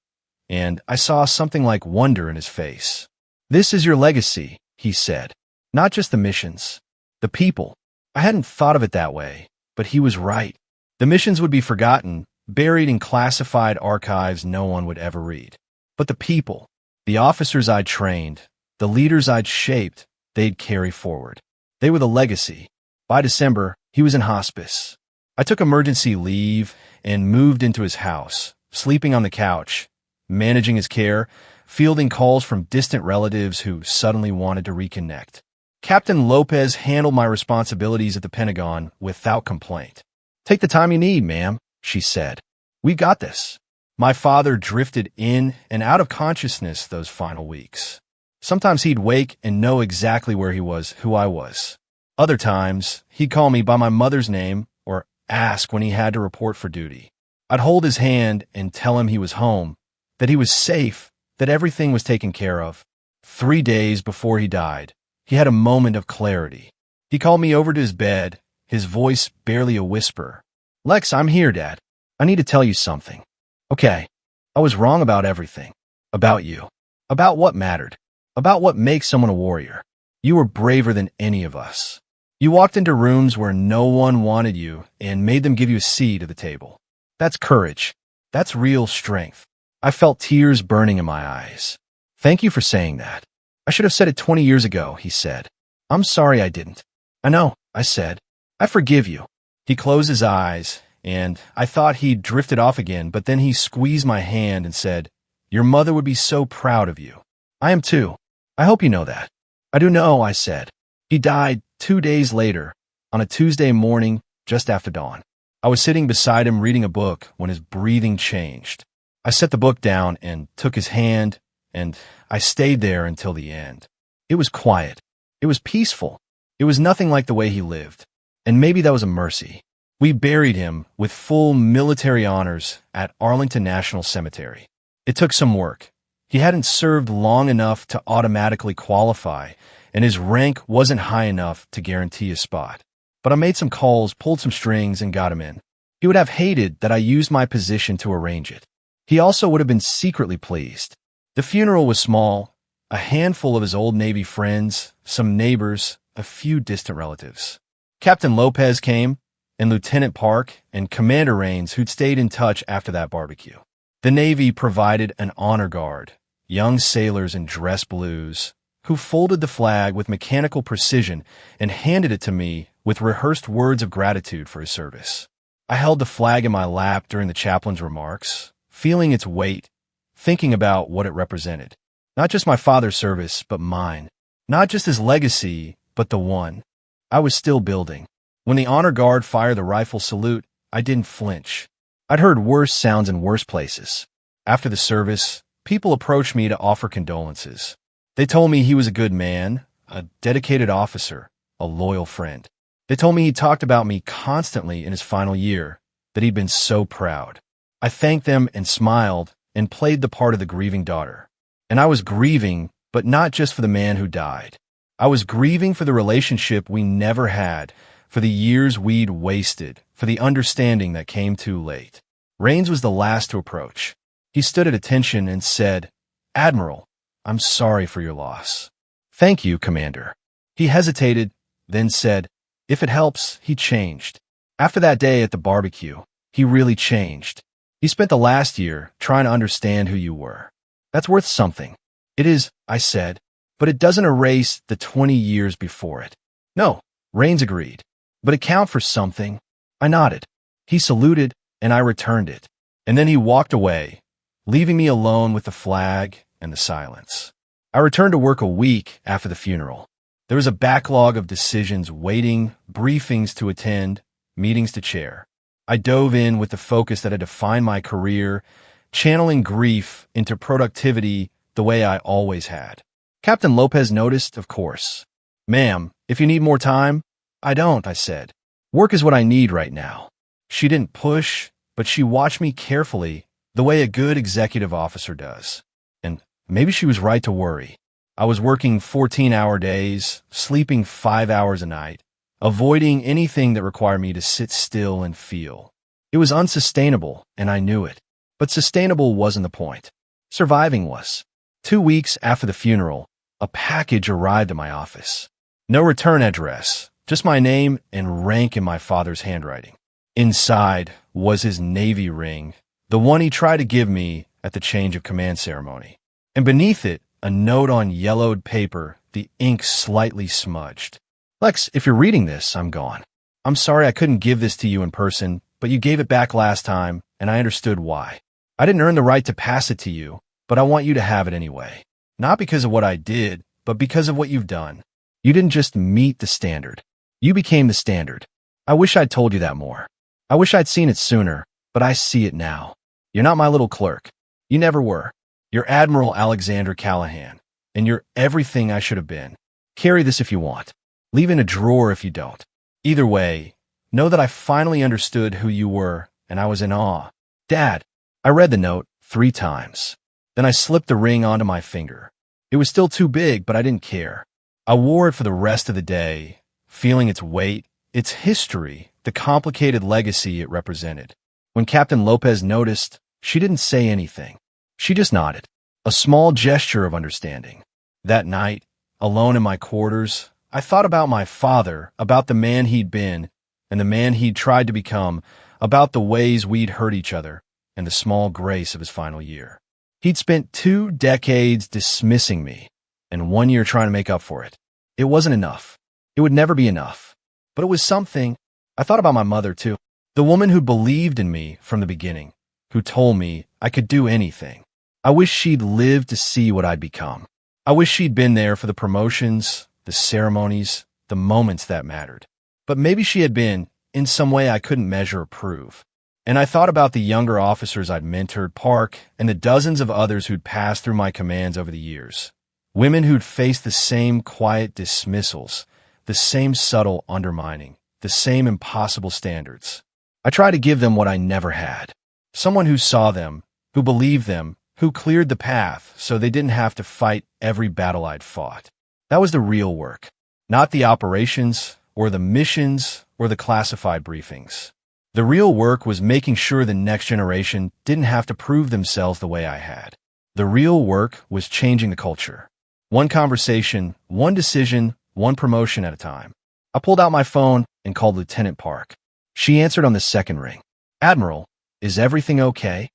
and I saw something like wonder in his face. This is your legacy, he said. Not just the missions. The people. I hadn't thought of it that way, but he was right. The missions would be forgotten, buried in classified archives no one would ever read. But the people, the officers I'd trained, the leaders I'd shaped, they'd carry forward. They were the legacy. By December, he was in hospice. I took emergency leave and moved into his house, sleeping on the couch, managing his care, fielding calls from distant relatives who suddenly wanted to reconnect. Captain Lopez handled my responsibilities at the Pentagon without complaint. Take the time you need, ma'am, she said. We got this. My father drifted in and out of consciousness those final weeks. Sometimes he'd wake and know exactly where he was, who I was. Other times, he'd call me by my mother's name or ask when he had to report for duty. I'd hold his hand and tell him he was home, that he was safe, that everything was taken care of. 3 days before he died, he had a moment of clarity. He called me over to his bed, his voice barely a whisper. Lex, I'm here, Dad. I need to tell you something. Okay, I was wrong about everything. About you. About what mattered. About what makes someone a warrior. You were braver than any of us. You walked into rooms where no one wanted you and made them give you a seat at the table. That's courage. That's real strength. I felt tears burning in my eyes. Thank you for saying that. I should have said it 20 years ago, he said. I'm sorry I didn't. I know, I said. I forgive you. He closed his eyes, and I thought he'd drifted off again, but then he squeezed my hand and said, Your mother would be so proud of you. I am too. I hope you know that. I do know, I said. He died 2 days later, on a Tuesday morning, just after dawn. I was sitting beside him reading a book when his breathing changed. I set the book down and took his hand, and I stayed there until the end. It was quiet. It was peaceful. It was nothing like the way he lived. And maybe that was a mercy. We buried him with full military honors at Arlington National Cemetery. It took some work. He hadn't served long enough to automatically qualify, and his rank wasn't high enough to guarantee a spot. But I made some calls, pulled some strings, and got him in. He would have hated that I used my position to arrange it. He also would have been secretly pleased. The funeral was small, a handful of his old Navy friends, some neighbors, a few distant relatives. Captain Lopez came, and Lieutenant Park, and Commander Rains, who'd stayed in touch after that barbecue. The Navy provided an honor guard, young sailors in dress blues, who folded the flag with mechanical precision and handed it to me with rehearsed words of gratitude for his service. I held the flag in my lap during the chaplain's remarks, feeling its weight, thinking about what it represented. Not just my father's service, but mine. Not just his legacy, but the one I was still building. When the honor guard fired the rifle salute, I didn't flinch. I'd heard worse sounds in worse places. After the service, people approached me to offer condolences. They told me he was a good man, a dedicated officer, a loyal friend. They told me he talked about me constantly in his final year, that he'd been so proud. I thanked them and smiled and played the part of the grieving daughter. And I was grieving, but not just for the man who died. I was grieving for the relationship we never had, for the years we'd wasted, for the understanding that came too late. Rains was the last to approach. He stood at attention and said, "Admiral, I'm sorry for your loss." "Thank you, Commander." He hesitated, then said, "If it helps," he changed. After that day at the barbecue, he really changed. He spent the last year trying to understand who you were. "That's worth something." "It is," I said, "but it doesn't erase the 20 years before it." "No," Rains agreed, "but it counts for something." I nodded. He saluted, and I returned it. And then he walked away, leaving me alone with the flag and the silence. I returned to work a week after the funeral. There was a backlog of decisions waiting, briefings to attend, meetings to chair. I dove in with the focus that had defined my career, channeling grief into productivity the way I always had. Captain Lopez noticed, of course. "Ma'am, if you need more time." "I don't," I said. "Work is what I need right now." She didn't push, but she watched me carefully, the way a good executive officer does. And maybe she was right to worry. I was working 14-hour days, sleeping 5 hours a night, avoiding anything that required me to sit still and feel. It was unsustainable, and I knew it. But sustainable wasn't the point. Surviving was. 2 weeks after the funeral, a package arrived at my office. No return address, just my name and rank in my father's handwriting. Inside was his Navy ring, the one he tried to give me at the change of command ceremony. And beneath it, a note on yellowed paper, the ink slightly smudged. "Lex, if you're reading this, I'm gone. I'm sorry I couldn't give this to you in person, but you gave it back last time, and I understood why. I didn't earn the right to pass it to you, but I want you to have it anyway. Not because of what I did, but because of what you've done. You didn't just meet the standard. You became the standard. I wish I'd told you that more. I wish I'd seen it sooner, but I see it now. You're not my little clerk. You never were. You're Admiral Alexander Callahan, and you're everything I should have been. Carry this if you want. Leave in a drawer if you don't. Either way, know that I finally understood who you were, and I was in awe. Dad." I read the note 3 times. Then I slipped the ring onto my finger. It was still too big, but I didn't care. I wore it for the rest of the day, feeling its weight, its history, the complicated legacy it represented. When Captain Lopez noticed, she didn't say anything. She just nodded, a small gesture of understanding. That night, alone in my quarters, I thought about my father, about the man he'd been, and the man he'd tried to become, about the ways we'd hurt each other, and the small grace of his final year. He'd spent 2 decades dismissing me, and 1 year trying to make up for it. It wasn't enough. It would never be enough. But it was something. I thought about my mother, too. The woman who believed in me from the beginning, who told me I could do anything. I wish she'd lived to see what I'd become. I wish she'd been there for the promotions, the ceremonies, the moments that mattered. But maybe she had been, in some way I couldn't measure or prove. And I thought about the younger officers I'd mentored, Park, and the dozens of others who'd passed through my commands over the years. Women who'd faced the same quiet dismissals, the same subtle undermining, the same impossible standards. I tried to give them what I never had. Someone who saw them, who believed them, who cleared the path so they didn't have to fight every battle I'd fought. That was the real work, not the operations or the missions or the classified briefings. The real work was making sure the next generation didn't have to prove themselves the way I had. The real work was changing the culture. One conversation, one decision, one promotion at a time. I pulled out my phone and called Lieutenant Park. She answered on the second ring. Admiral, is everything okay?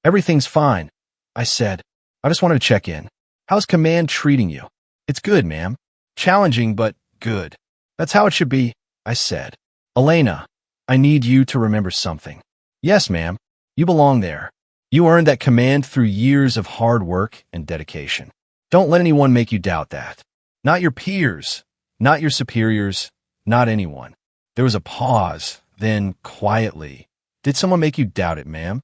Everything's fine, I said. I just wanted to check in. How's command treating you? It's good, ma'am. Challenging, but good. That's how it should be, I said. Elena, I need you to remember something. Yes, ma'am. You belong there. You earned that command through years of hard work and dedication. Don't let anyone make you doubt that. Not your peers, not your superiors, not anyone. There was a pause, then quietly. Did someone make you doubt it, ma'am?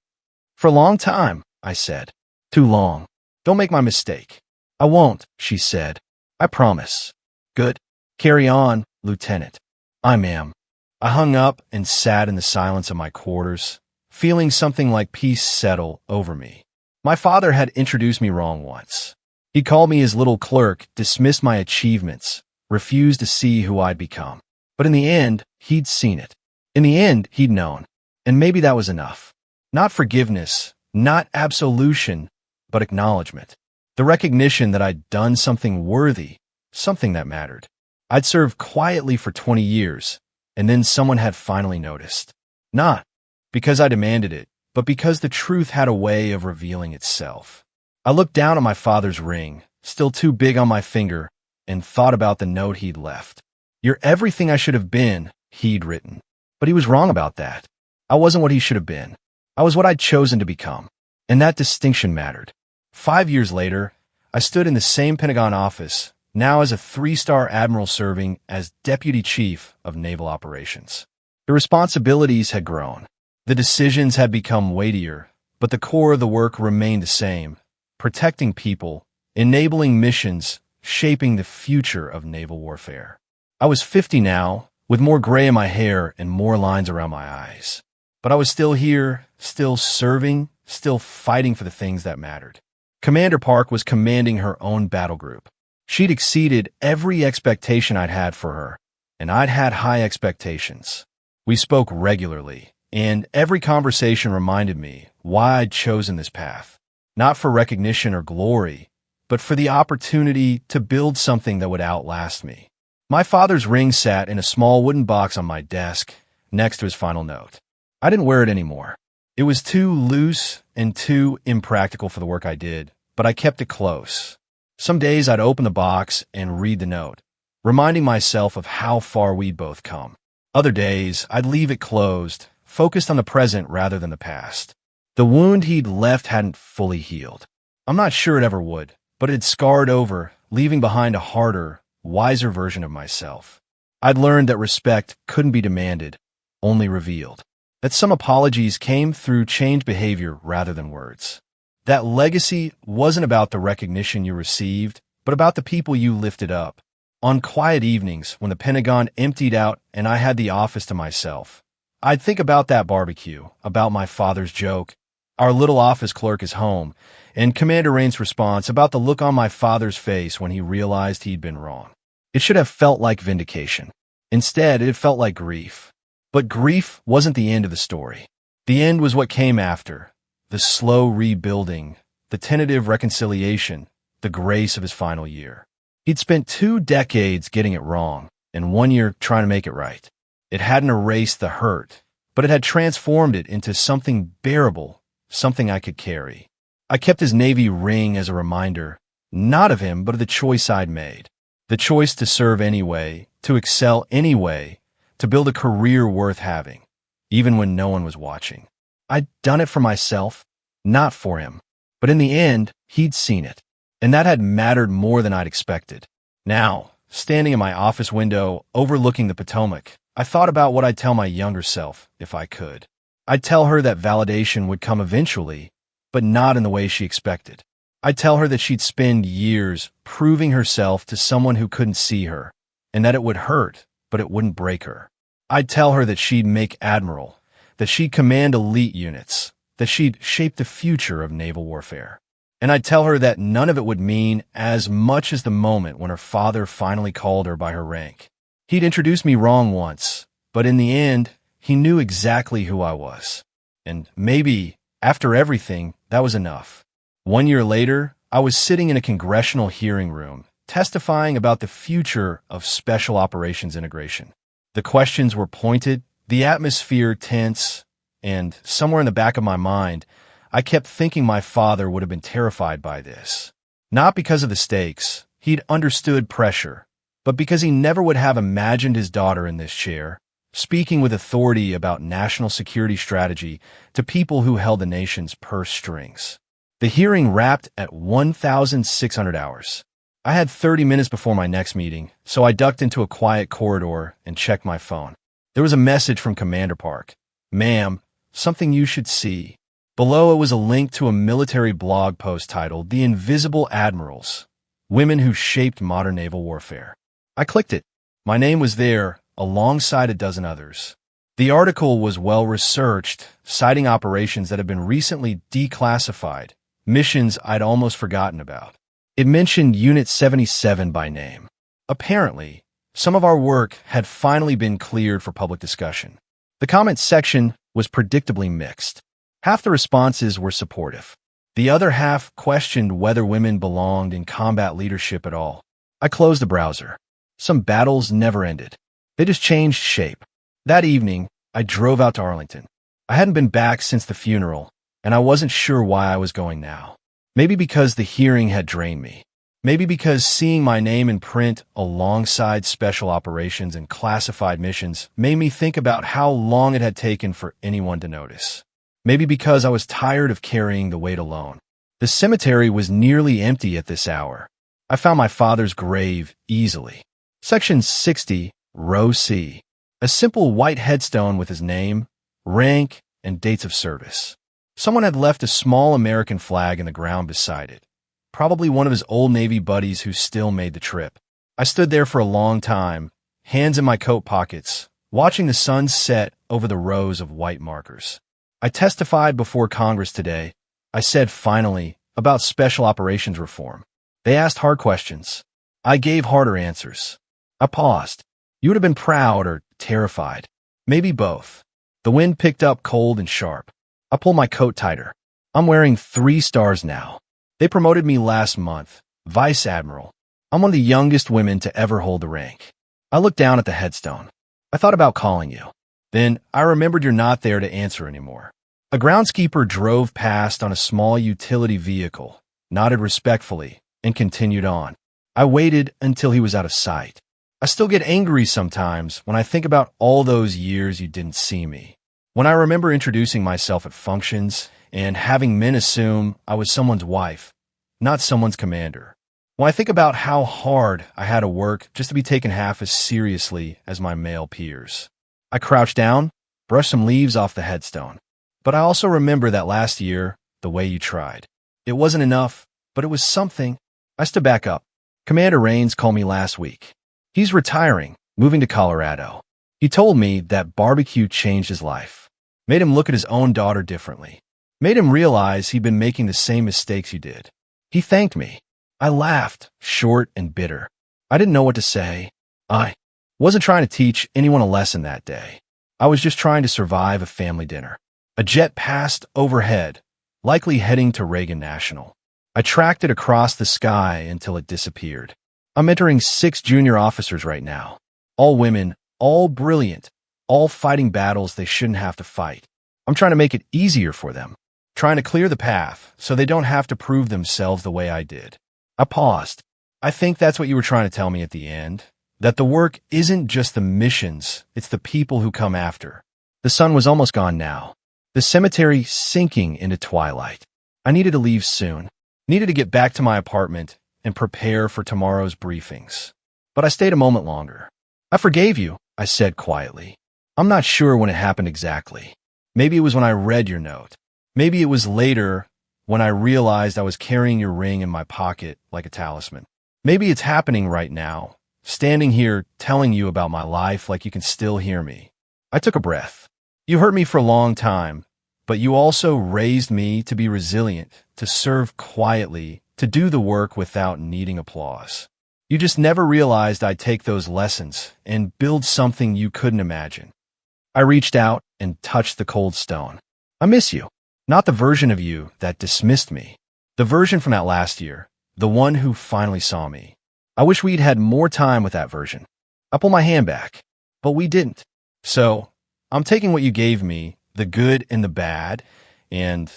For a long time, I said. Too long. Don't make my mistake. I won't, she said. I promise. Good. Carry on, Lieutenant. I ma'am. I hung up and sat in the silence of my quarters, feeling something like peace settle over me. My father had introduced me wrong once. He called me his little clerk, dismissed my achievements, refused to see who I'd become. But in the end, he'd seen it. In the end, he'd known. And maybe that was enough. Not forgiveness, not absolution, but acknowledgement. The recognition that I'd done something worthy, something that mattered. I'd served quietly for 20 years, and then someone had finally noticed. Not because I demanded it, but because the truth had a way of revealing itself. I looked down at my father's ring, still too big on my finger, and thought about the note he'd left. You're everything I should have been, he'd written. But he was wrong about that. I wasn't what he should have been. I was what I'd chosen to become. And that distinction mattered. 5 years later, I stood in the same Pentagon office, now as a 3-star admiral serving as Deputy Chief of Naval Operations. The responsibilities had grown. The decisions had become weightier, but the core of the work remained the same: protecting people, enabling missions, shaping the future of naval warfare. I was 50 now, with more gray in my hair and more lines around my eyes. But I was still here, still serving, still fighting for the things that mattered. Commander Park was commanding her own battle group. She'd exceeded every expectation I'd had for her, and I'd had high expectations. We spoke regularly, and every conversation reminded me why I'd chosen this path. Not for recognition or glory, but for the opportunity to build something that would outlast me. My father's ring sat in a small wooden box on my desk, next to his final note. I didn't wear it anymore. It was too loose and too impractical for the work I did, but I kept it close. Some days I'd open the box and read the note, reminding myself of how far we'd both come. Other days, I'd leave it closed, focused on the present rather than the past. The wound he'd left hadn't fully healed. I'm not sure it ever would, but it had scarred over, leaving behind a harder, wiser version of myself. I'd learned that respect couldn't be demanded, only revealed. That some apologies came through changed behavior rather than words. That legacy wasn't about the recognition you received, but about the people you lifted up. On quiet evenings, when the Pentagon emptied out and I had the office to myself, I'd think about that barbecue, about my father's joke, our little office clerk is home, and Commander Rain's response about the look on my father's face when he realized he'd been wrong. It should have felt like vindication. Instead, it felt like grief. But grief wasn't the end of the story. The end was what came after. The slow rebuilding, the tentative reconciliation, the grace of his final year. He'd spent 2 decades getting it wrong, and 1 year trying to make it right. It hadn't erased the hurt, but it had transformed it into something bearable, something I could carry. I kept his Navy ring as a reminder, not of him, but of the choice I'd made. The choice to serve anyway, to excel anyway, to build a career worth having, even when no one was watching. I'd done it for myself, not for him. But in the end, he'd seen it, and that had mattered more than I'd expected. Now, standing in my office window, overlooking the Potomac, I thought about what I'd tell my younger self, if I could. I'd tell her that validation would come eventually, but not in the way she expected. I'd tell her that she'd spend years proving herself to someone who couldn't see her, and that it would hurt, but it wouldn't break her. I'd tell her that she'd make Admiral, that she'd command elite units, that she'd shape the future of naval warfare. And I'd tell her that none of it would mean as much as the moment when her father finally called her by her rank. He'd introduced me wrong once, but in the end, he knew exactly who I was. And maybe, after everything, that was enough. 1 year later, I was sitting in a congressional hearing room, testifying about the future of special operations integration. The questions were pointed, the atmosphere tense, and somewhere in the back of my mind, I kept thinking my father would have been terrified by this. Not because of the stakes, he'd understood pressure, but because he never would have imagined his daughter in this chair, speaking with authority about national security strategy to people who held the nation's purse strings. The hearing wrapped at 1,600 hours. I had 30 minutes before my next meeting, so I ducked into a quiet corridor and checked my phone. There was a message from Commander Park. "Ma'am, something you should see." Below it was a link to a military blog post titled "The Invisible Admirals, Women Who Shaped Modern Naval Warfare." I clicked it. My name was there, alongside a dozen others. The article was well-researched, citing operations that had been recently declassified, missions I'd almost forgotten about. It mentioned Unit 77 by name. Apparently, some of our work had finally been cleared for public discussion. The comments section was predictably mixed. Half the responses were supportive. The other half questioned whether women belonged in combat leadership at all. I closed the browser. Some battles never ended. They just changed shape. That evening, I drove out to Arlington. I hadn't been back since the funeral, and I wasn't sure why I was going now. Maybe because the hearing had drained me. Maybe because seeing my name in print alongside special operations and classified missions made me think about how long it had taken for anyone to notice. Maybe because I was tired of carrying the weight alone. The cemetery was nearly empty at this hour. I found my father's grave easily. Section 60, Row C. A simple white headstone with his name, rank, and dates of service. Someone had left a small American flag in the ground beside it. Probably one of his old Navy buddies who still made the trip. I stood there for a long time, hands in my coat pockets, watching the sun set over the rows of white markers. I testified before Congress today. I said finally about special operations reform. They asked hard questions. I gave harder answers. I paused. You would have been proud or terrified. Maybe both. The wind picked up cold and sharp. I pulled my coat tighter. I'm wearing 3 stars now. They promoted me last month, Vice Admiral. I'm one of the youngest women to ever hold the rank. I looked down at the headstone. I thought about calling you. Then I remembered you're not there to answer anymore. A groundskeeper drove past on a small utility vehicle, nodded respectfully, and continued on. I waited until he was out of sight. I still get angry sometimes when I think about all those years you didn't see me. When I remember introducing myself at functions and having men assume I was someone's wife, not someone's commander. When I think about how hard I had to work just to be taken half as seriously as my male peers. I crouched down, brushed some leaves off the headstone. But I also remember that last year, the way you tried. It wasn't enough, but it was something. I stood back up. Commander Raines called me last week. He's retiring, moving to Colorado. He told me that barbecue changed his life, made him look at his own daughter differently, made him realize he'd been making the same mistakes you did. He thanked me. I laughed, short and bitter. I didn't know what to say. I wasn't trying to teach anyone a lesson that day. I was just trying to survive a family dinner. A jet passed overhead, likely heading to Reagan National. I tracked it across the sky until it disappeared. I'm entering 6 junior officers right now. All women, all brilliant, all fighting battles they shouldn't have to fight. I'm trying to make it easier for them, trying to clear the path so they don't have to prove themselves the way I did. I paused. I think that's what you were trying to tell me at the end, that the work isn't just the missions, it's the people who come after. The sun was almost gone now. The cemetery sinking into twilight. I needed to leave soon, needed to get back to my apartment and prepare for tomorrow's briefings. But I stayed a moment longer. I forgave you, I said quietly. I'm not sure when it happened exactly. Maybe it was when I read your note. Maybe it was later when I realized I was carrying your ring in my pocket like a talisman. Maybe it's happening right now, standing here telling you about my life like you can still hear me. I took a breath. You hurt me for a long time, but you also raised me to be resilient, to serve quietly, to do the work without needing applause. You just never realized I'd take those lessons and build something you couldn't imagine. I reached out and touched the cold stone. I miss you. Not the version of you that dismissed me. The version from that last year. The one who finally saw me. I wish we'd had more time with that version. I pulled my hand back, but we didn't. So, I'm taking what you gave me, the good and the bad, and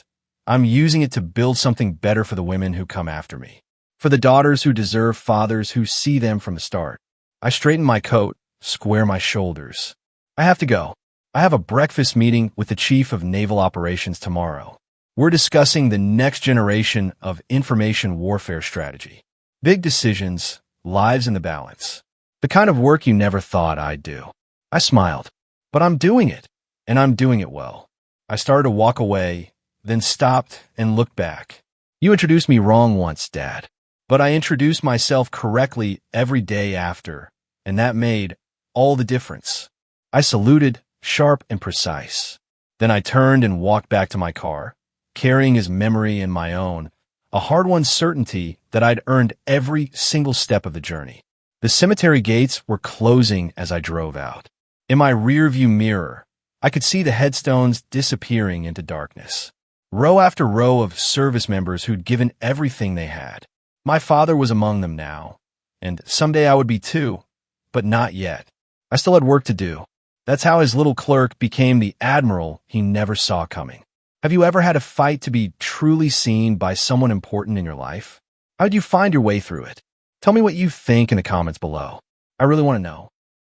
I'm using it to build something better for the women who come after me. For the daughters who deserve fathers who see them from the start. I straighten my coat, square my shoulders. I have to go. I have a breakfast meeting with the Chief of Naval Operations tomorrow. We're discussing the next generation of information warfare strategy. Big decisions, lives in the balance. The kind of work you never thought I'd do. I smiled. But I'm doing it, and I'm doing it well. I started to walk away, then stopped and looked back. You introduced me wrong once, Dad. But I introduced myself correctly every day after, and that made all the difference. I saluted, sharp and precise. Then I turned and walked back to my car, carrying his memory and my own, a hard-won certainty that I'd earned every single step of the journey. The cemetery gates were closing as I drove out. In my rearview mirror, I could see the headstones disappearing into darkness. Row after row of service members who'd given everything they had. My father was among them now, and someday I would be too, but not yet. I still had work to do. That's how his little clerk became the Admiral he never saw coming. Have you ever had a fight to be truly seen by someone important in your life? How did you find your way through it? Tell me what you think in the comments below. I really want to know.